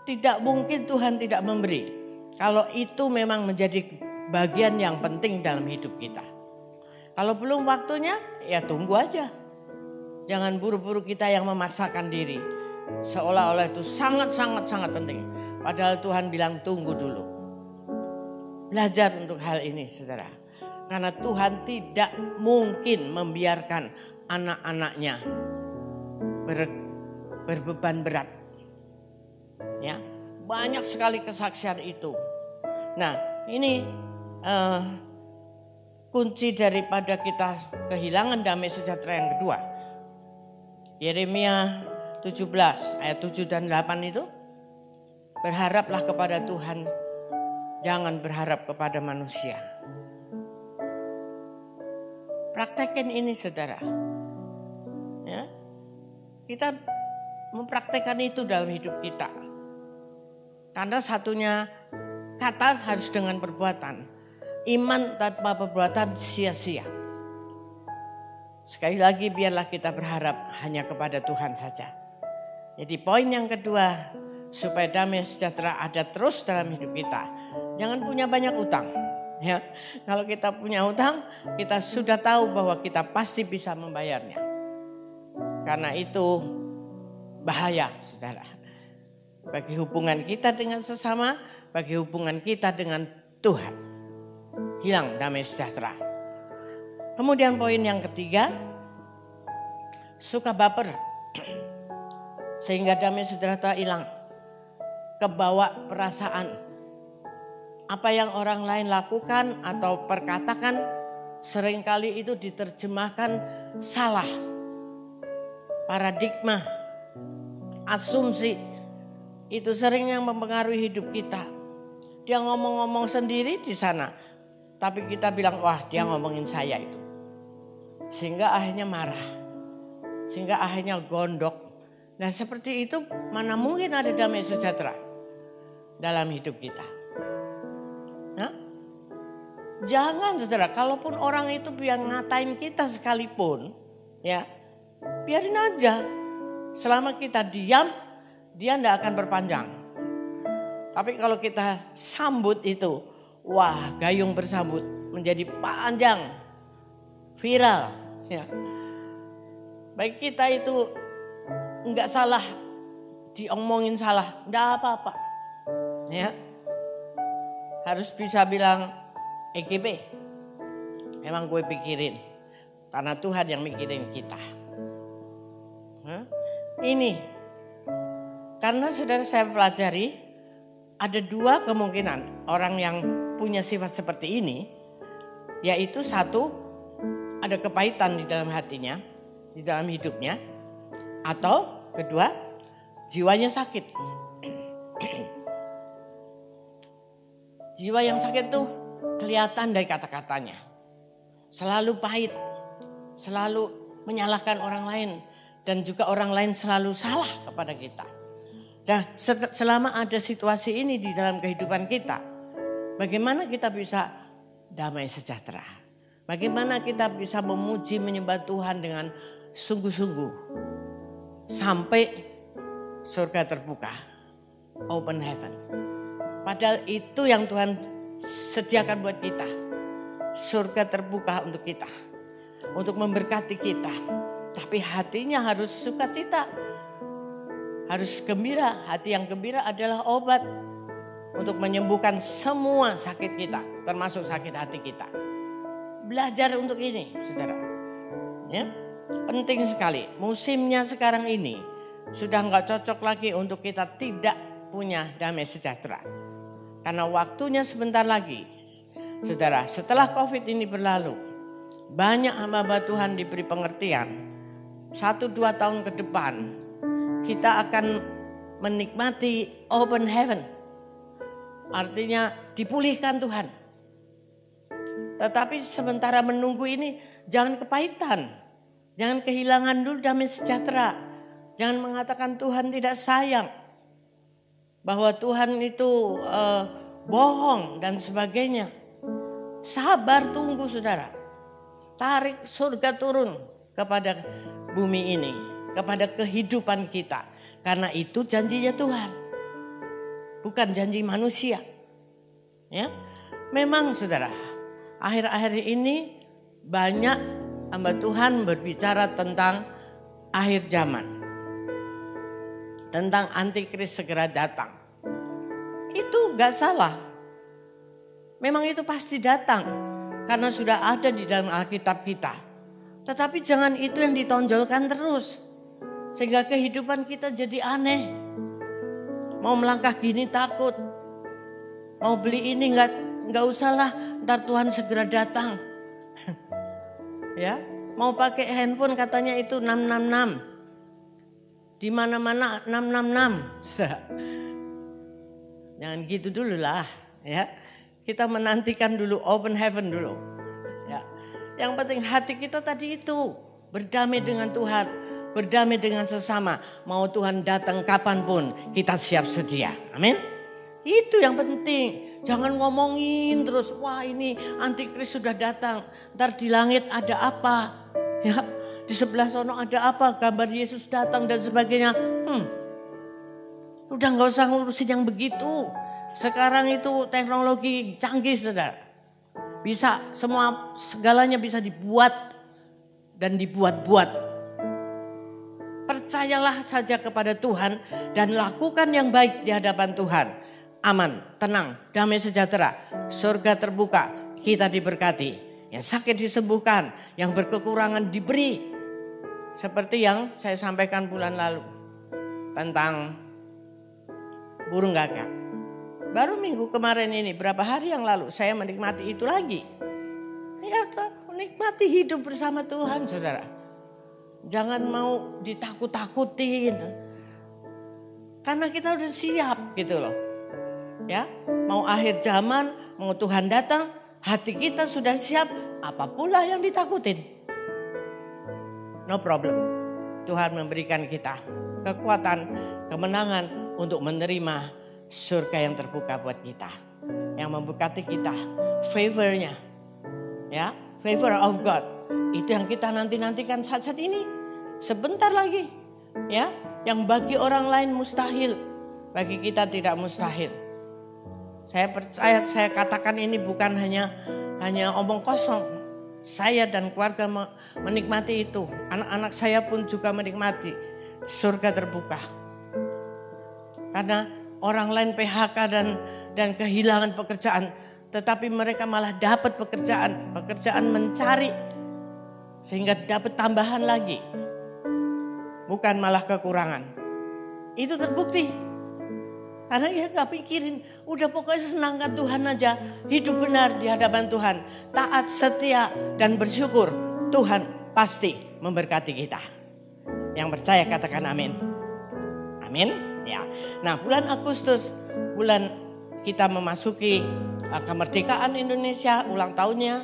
Tidak mungkin Tuhan tidak memberi. Kalau itu memang menjadi bagian yang penting dalam hidup kita. Kalau belum waktunya ya tunggu aja. Jangan buru-buru kita yang memaksakan diri. Seolah-olah itu sangat penting. Padahal Tuhan bilang tunggu dulu. Belajar untuk hal ini saudara. Karena Tuhan tidak mungkin membiarkan anak-anaknya berbeban berat. Ya, banyak sekali kesaksian itu. Nah, ini kunci daripada kita kehilangan damai sejahtera yang kedua. Yeremia 17 ayat 7 dan 8 itu. Berharaplah kepada Tuhan, jangan berharap kepada manusia. Praktekin ini saudara. Ya. Kita mempraktekkan itu dalam hidup kita. Karena satunya kata harus dengan perbuatan. Iman tanpa perbuatan sia-sia. Sekali lagi biarlah kita berharap hanya kepada Tuhan saja. Jadi poin yang kedua, supaya damai sejahtera ada terus dalam hidup kita. Jangan punya banyak utang. Ya, kalau kita punya utang, kita sudah tahu bahwa kita pasti bisa membayarnya. Karena itu bahaya, saudara. Bagi hubungan kita dengan sesama, bagi hubungan kita dengan Tuhan. Hilang damai sejahtera. Kemudian poin yang ketiga, suka baper. Sehingga damai sejahtera hilang. Kebawa perasaan. Apa yang orang lain lakukan atau perkatakan seringkali itu diterjemahkan salah. Paradigma, asumsi itu sering yang mempengaruhi hidup kita. Dia ngomong-ngomong sendiri di sana, tapi kita bilang wah dia ngomongin saya itu. Sehingga akhirnya marah, sehingga akhirnya gondok. Nah seperti itu mana mungkin ada damai sejahtera dalam hidup kita. Nah, jangan saudara, kalaupun orang itu yang ngatain kita sekalipun, ya biarin aja. Selama kita diam, dia tidak akan berpanjang. Tapi kalau kita sambut itu, wah gayung bersambut menjadi panjang, viral. Ya. Baik kita itu enggak salah, diomongin salah, enggak apa-apa. Ya. Harus bisa bilang EGP. Memang gue pikirin. Karena Tuhan yang mikirin kita. Ini. Karena saudara saya pelajari. Ada dua kemungkinan. Orang yang punya sifat seperti ini. Yaitu satu. Ada kepahitan di dalam hatinya. Di dalam hidupnya. Atau kedua. Jiwanya sakit. Jiwa yang sakit tuh kelihatan dari kata-katanya. Selalu pahit. Selalu menyalahkan orang lain. dan juga orang lain selalu salah kepada kita. Nah, selama ada situasi ini di dalam kehidupan kita, bagaimana kita bisa damai sejahtera? Bagaimana kita bisa memuji menyembah Tuhan dengan sungguh-sungguh sampai surga terbuka, open heaven. Padahal itu yang Tuhan sediakan buat kita. Surga terbuka untuk kita, untuk memberkati kita. Tapi hatinya harus sukacita, harus gembira. Hati yang gembira adalah obat untuk menyembuhkan semua sakit kita, termasuk sakit hati kita. Belajar untuk ini, saudara. Ya, penting sekali. Musimnya sekarang ini sudah nggak cocok lagi untuk kita tidak punya damai sejahtera. Karena waktunya sebentar lagi. Saudara, setelah COVID ini berlalu, banyak hamba Tuhan diberi pengertian. 1-2 tahun ke depan, kita akan menikmati open heaven. Artinya dipulihkan Tuhan. Tetapi sementara menunggu ini, jangan kepahitan. Jangan kehilangan dulu damai sejahtera. Jangan mengatakan Tuhan tidak sayang. Bahwa Tuhan itu bohong dan sebagainya. Sabar tunggu saudara. Tarik surga turun kepada bumi ini. Kepada kehidupan kita. Karena itu janjinya Tuhan. Bukan janji manusia. Ya, memang saudara. Akhir-akhir ini banyak hamba Tuhan berbicara tentang akhir zaman. Tentang antikris segera datang. Itu gak salah. Memang itu pasti datang. Karena sudah ada di dalam Alkitab kita. Tetapi jangan itu yang ditonjolkan terus. Sehingga kehidupan kita jadi aneh. Mau melangkah gini takut. Mau beli ini gak usah lah. Ntar Tuhan segera datang. Ya, mau pakai handphone katanya itu 666. Di mana-mana 666. Jangan gitu dulu lah, ya. Kita menantikan dulu open heaven dulu. Ya. Yang penting hati kita tadi itu berdamai dengan Tuhan, berdamai dengan sesama. Mau Tuhan datang kapanpun kita siap sedia. Amin. Itu yang penting. Jangan ngomongin terus, wah ini antikris sudah datang. Ntar di langit ada apa? Ya, di sebelah sono ada apa? Gambar Yesus datang dan sebagainya. Udah gak usah ngurusin yang begitu. Sekarang itu teknologi canggih saudara. Bisa segalanya bisa dibuat dan dibuat-buat. Percayalah saja kepada Tuhan dan lakukan yang baik di hadapan Tuhan. Aman, tenang, damai sejahtera, surga terbuka, kita diberkati. Yang sakit disembuhkan, yang berkekurangan diberi. Seperti yang saya sampaikan bulan lalu tentang burung gagak. Baru minggu kemarin ini, berapa hari yang lalu saya menikmati itu lagi. Ya, menikmati hidup bersama Tuhan, saudara. Jangan mau ditakut-takutin. Karena kita udah siap gitu loh. Ya, mau akhir zaman, mau Tuhan datang, hati kita sudah siap, apa pula yang ditakutin. No problem. Tuhan memberikan kita kekuatan, kemenangan untuk menerima surga yang terbuka buat kita. Yang memberkati kita. Favornya. Ya, favor of God. Itu yang kita nanti-nantikan saat-saat ini. Sebentar lagi. Ya, yang bagi orang lain mustahil. Bagi kita tidak mustahil. Saya percaya, saya katakan ini bukan hanya omong kosong. Saya dan keluarga menikmati itu. Anak-anak saya pun juga menikmati surga terbuka. Karena orang lain PHK dan kehilangan pekerjaan. Tetapi mereka malah dapat pekerjaan mencari. Sehingga dapat tambahan lagi. Bukan malah kekurangan. Itu terbukti. Karena ya gak pikirin. Udah pokoknya senangkan Tuhan aja. Hidup benar di hadapan Tuhan. Taat, setia dan bersyukur. Tuhan pasti memberkati kita. Yang percaya katakan amin. Amin. Ya, nah bulan Agustus, bulan kita memasuki kemerdekaan Indonesia, ulang tahunnya.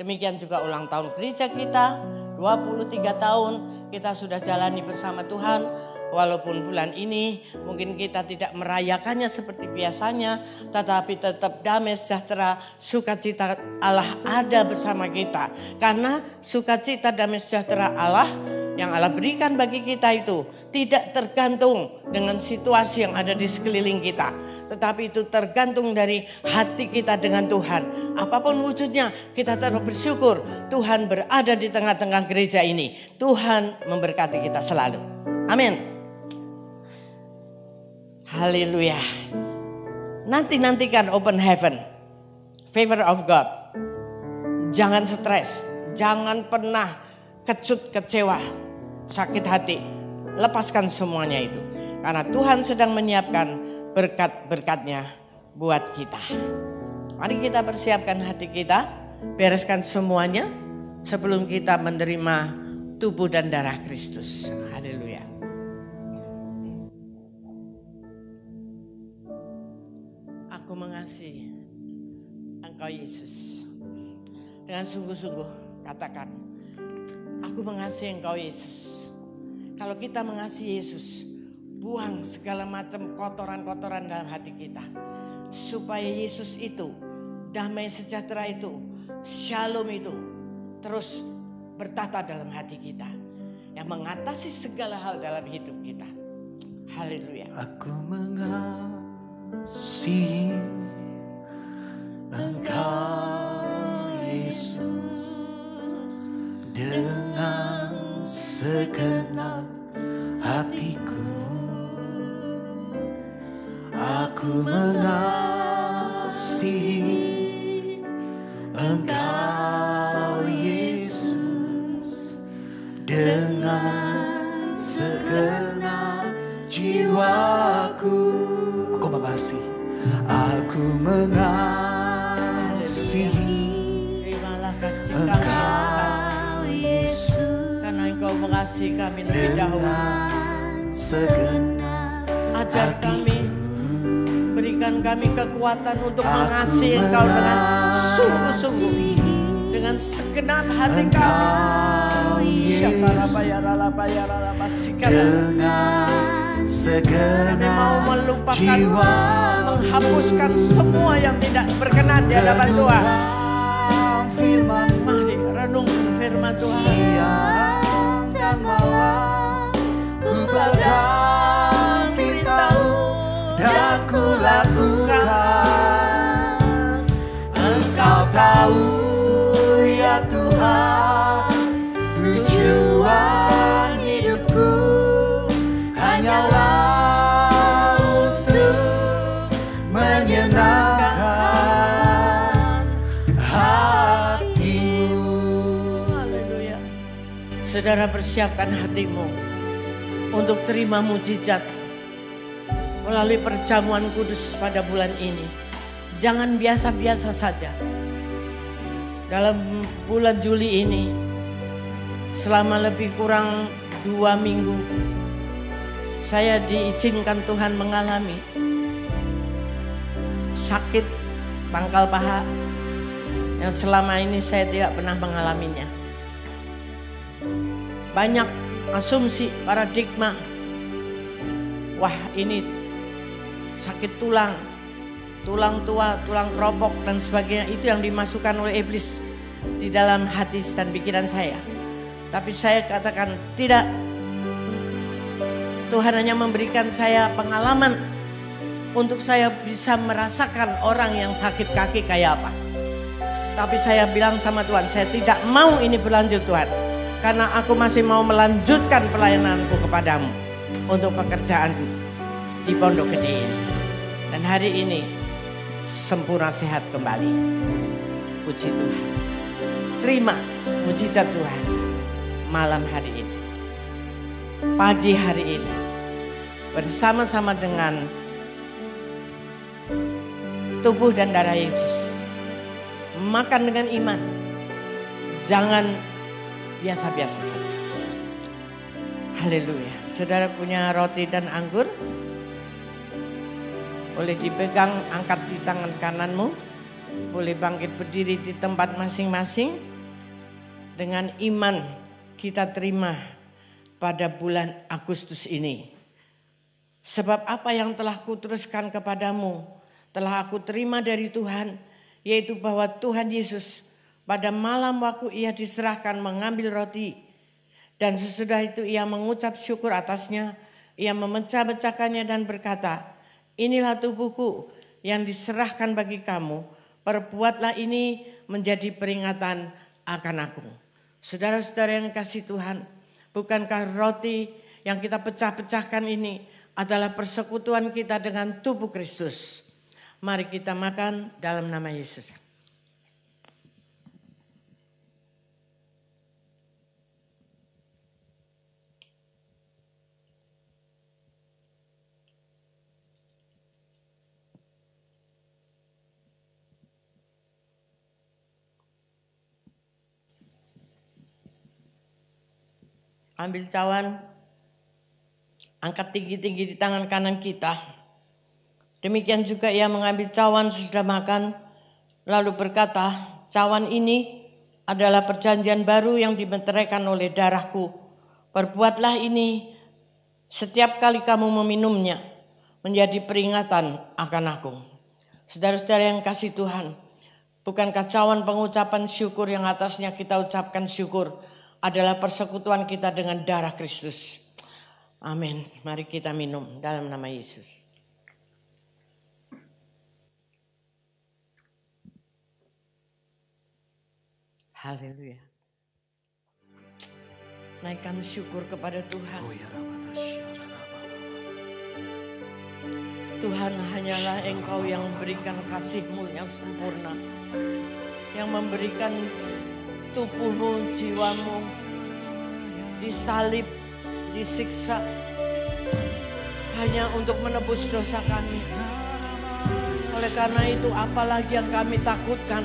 Demikian juga ulang tahun gereja kita, 23 tahun. kita sudah jalani bersama Tuhan. Walaupun bulan ini mungkin kita tidak merayakannya seperti biasanya, tetapi tetap damai sejahtera, sukacita Allah ada bersama kita. Karena sukacita damai sejahtera Allah yang Allah berikan bagi kita itu tidak tergantung dengan situasi yang ada di sekeliling kita, tetapi itu tergantung dari hati kita dengan Tuhan. Apapun wujudnya, kita terus bersyukur Tuhan berada di tengah-tengah gereja ini. Tuhan memberkati kita selalu. Amin. Haleluya. Nantikan open heaven, favor of God. Jangan stres, jangan pernah kecut, kecewa, sakit hati. Lepaskan semuanya itu. Karena Tuhan sedang menyiapkan berkat-berkatnya buat kita. Mari kita persiapkan hati kita, bereskan semuanya sebelum kita menerima tubuh dan darah Kristus. Haleluya. Aku mengasihi Engkau Yesus. Dengan sungguh-sungguh katakan, aku mengasihi Engkau Yesus. Kalau kita mengasihi Yesus, buang segala macam kotoran-kotoran dalam hati kita. Supaya Yesus itu, damai sejahtera itu, shalom itu terus bertata dalam hati kita. Yang mengatasi segala hal dalam hidup kita. Haleluya. Aku mengasihi Engkau Yesus dengan segenap hatiku. Aku mengasihi Engkau Yesus dengan segenap jiwaku. Aku mengasihi. Aku mengasihi. Terimalah kasih kami Engkau Yesus karena Engkau mengasihi kami lebih dahulu. dengan segenap Ajar kami, hatiku. berikan kami kekuatan untuk Aku mengasihi Engkau dengan sungguh-sungguh, mengasihi dengan segenap hati kami. Engkau Yesus dengan Kami segenap mau melupakan, jiwa, menghapuskan semua yang tidak berkenan di hadapan Tuhan. Firman Mari renungkan firman Tuhan. siang dan malam ku pegang perintah-Mu dan ku lakukan. Engkau tahu ya Tuhan, tujuan hidupku hanyalah untuk menyenangkan hati-Mu. Haleluya. Saudara, persiapkan hatimu untuk terima mujizat melalui perjamuan kudus pada bulan ini. Jangan biasa-biasa saja. Dalam bulan Juli ini, selama lebih kurang 2 minggu, saya diizinkan Tuhan mengalami sakit pangkal paha yang selama ini saya tidak pernah mengalaminya. Banyak asumsi, paradigma, wah ini sakit tulang, tulang tua, tulang keropok dan sebagainya, itu yang dimasukkan oleh iblis di dalam hati dan pikiran saya. Tapi saya katakan tidak. Tuhan hanya memberikan saya pengalaman untuk saya bisa merasakan orang yang sakit kaki kayak apa. Tapi saya bilang sama Tuhan, saya tidak mau ini berlanjut Tuhan. Karena aku masih mau melanjutkan pelayananku kepadamu untuk pekerjaanku di Pondok Gede ini. Dan hari ini sempurna sehat kembali. Puji Tuhan. Terima mujizat Tuhan malam hari ini. Pagi hari ini bersama-sama dengan tubuh dan darah Yesus. Makan dengan iman. Jangan biasa-biasa saja. Haleluya. Saudara punya roti dan anggur? Boleh dipegang, angkat di tangan kananmu. Boleh bangkit berdiri di tempat masing-masing. Dengan iman kita terima pada bulan Agustus ini. Sebab apa yang telah kuteruskan kepadamu telah aku terima dari Tuhan, yaitu bahwa Tuhan Yesus pada malam waktu ia diserahkan mengambil roti, dan sesudah itu ia mengucap syukur atasnya, ia memecah-mecahkannya dan berkata, inilah tubuhku yang diserahkan bagi kamu, perbuatlah ini menjadi peringatan akan aku. Saudara-saudara yang kasih Tuhan, bukankah roti yang kita pecah-pecahkan ini adalah persekutuan kita dengan tubuh Kristus? Mari kita makan dalam nama Yesus. Ambil cawan, angkat tinggi-tinggi di tangan kanan kita. Demikian juga ia mengambil cawan sesudah makan, lalu berkata, cawan ini adalah perjanjian baru yang dimeteraikan oleh darahku. Perbuatlah ini setiap kali kamu meminumnya, menjadi peringatan akan aku. Saudara-saudara yang kasih Tuhan, bukankah cawan pengucapan syukur yang atasnya kita ucapkan syukur adalah persekutuan kita dengan darah Kristus. Amin. Mari kita minum dalam nama Yesus. Haleluya. Naikkan syukur kepada Tuhan. Tuhan, hanyalah Engkau yang memberikan kasih-Mu yang sempurna, yang memberikan tubuhmu, jiwamu disalib, disiksa hanya untuk menebus dosa kami. Oleh karena itu, apalagi yang kami takutkan?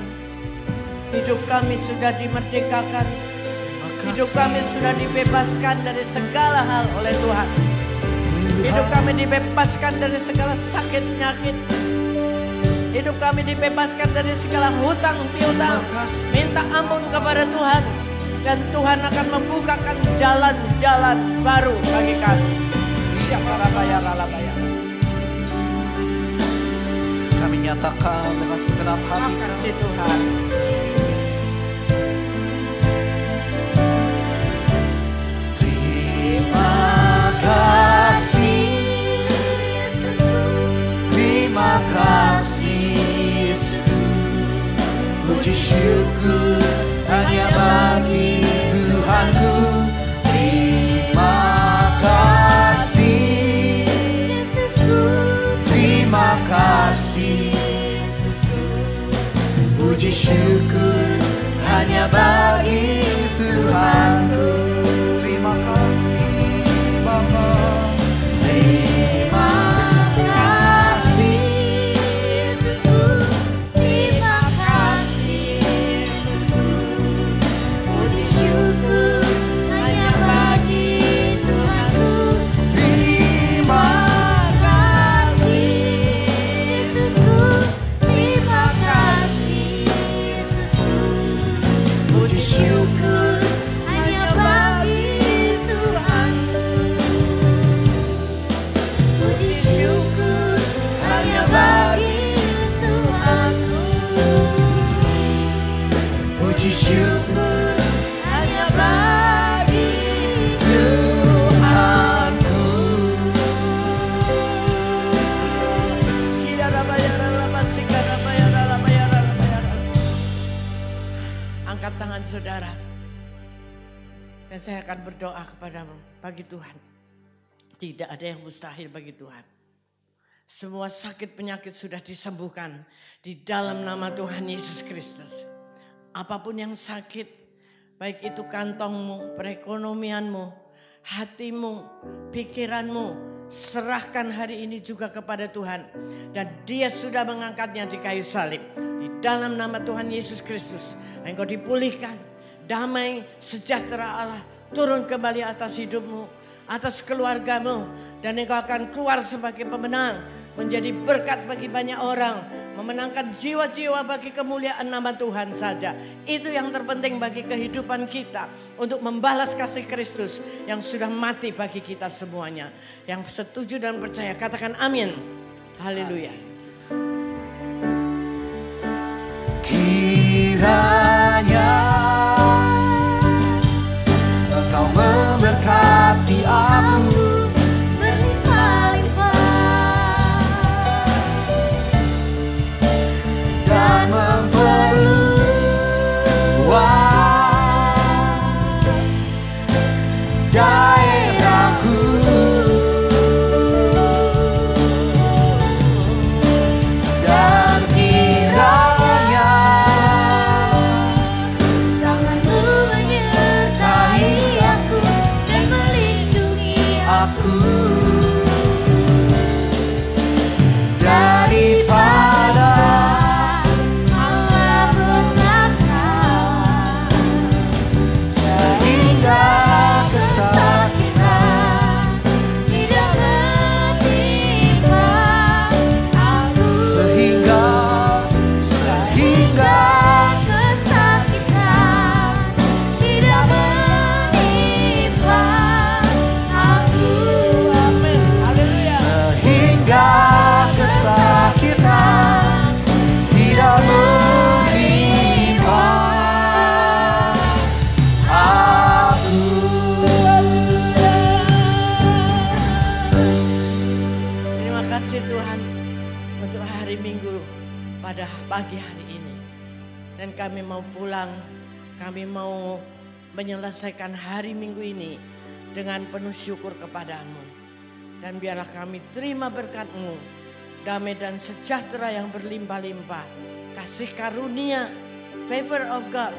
Hidup kami sudah dimerdekakan, hidup kami sudah dibebaskan dari segala hal oleh Tuhan. Hidup kami dibebaskan dari segala sakit penyakit. Hidup kami dibebaskan dari segala hutang piutang. Minta ampun kepada Tuhan, dan Tuhan akan membukakan jalan-jalan baru bagi kami. Siapa rabayar. Kami nyatakan dengan segenap hati Makasih Tuhan. Terima kasih, terima kasih Yesus. Puji syukur hanya bagi Tuhanku. Terima kasih Yesusku, terima kasih Yesusku. Puji syukur hanya bagi Tuhanku. Terima kasih Bapa. Terima kasih Yesusku, terima kasih Yesusku. Puji syukur hanya bagi Tuhanku. Terima kasih Yesusku, terima kasih Yesusku. Puji syukur hanya bagi Tuhanku. Puji syukur hanya bagi Tuhanku. Puji syukur hanya bagi Tuhanku. Angkat tangan saudara, dan saya akan berdoa kepadamu. Bagi Tuhan tidak ada yang mustahil bagi Tuhan. Semua sakit penyakit sudah disembuhkan di dalam nama Tuhan Yesus Kristus. Apapun yang sakit, baik itu kantongmu, perekonomianmu, hatimu, pikiranmu, serahkan hari ini juga kepada Tuhan. Dan Dia sudah mengangkatnya di kayu salib. Di dalam nama Tuhan Yesus Kristus, engkau dipulihkan. Damai sejahtera Allah turun kembali atas hidupmu, atas keluargamu. Dan engkau akan keluar sebagai pemenang, menjadi berkat bagi banyak orang, memenangkan jiwa-jiwa bagi kemuliaan nama Tuhan saja. Itu yang terpenting bagi kehidupan kita, untuk membalas kasih Kristus yang sudah mati bagi kita semuanya. Yang setuju dan percaya katakan amin. Haleluya. Kiranya Engkau memberkati aku berlimpah-limpah dan memperluas daerahku. Dan kiranya tanganmu menyertai aku dan melindungi aku daripada malapetaka sehingga kesakitan tidak menimpa aku sehingga kesakitan tidak menimpa aku. Amin. Haleluya. sehingga kesakitan tidak menimpa aku. Terima kasih Tuhan untuk hari Minggu pada pagi hari ini. Dan kami mau pulang, kami mau menyelesaikan hari Minggu ini dengan penuh syukur kepadamu. Dan biarlah kami terima berkat-Mu, damai dan sejahtera yang berlimpah-limpah, kasih karunia, favor of God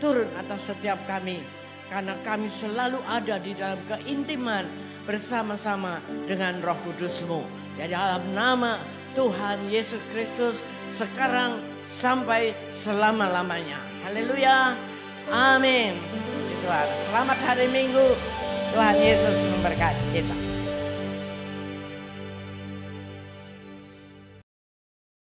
turun atas setiap kami. Karena kami selalu ada di dalam keintiman bersama-sama dengan Roh Kudus-Mu. Di dalam nama Tuhan Yesus Kristus sekarang sampai selama-lamanya. Haleluya. Amin. Puji Tuhan. Selamat hari Minggu. Tuhan Yesus memberkati kita.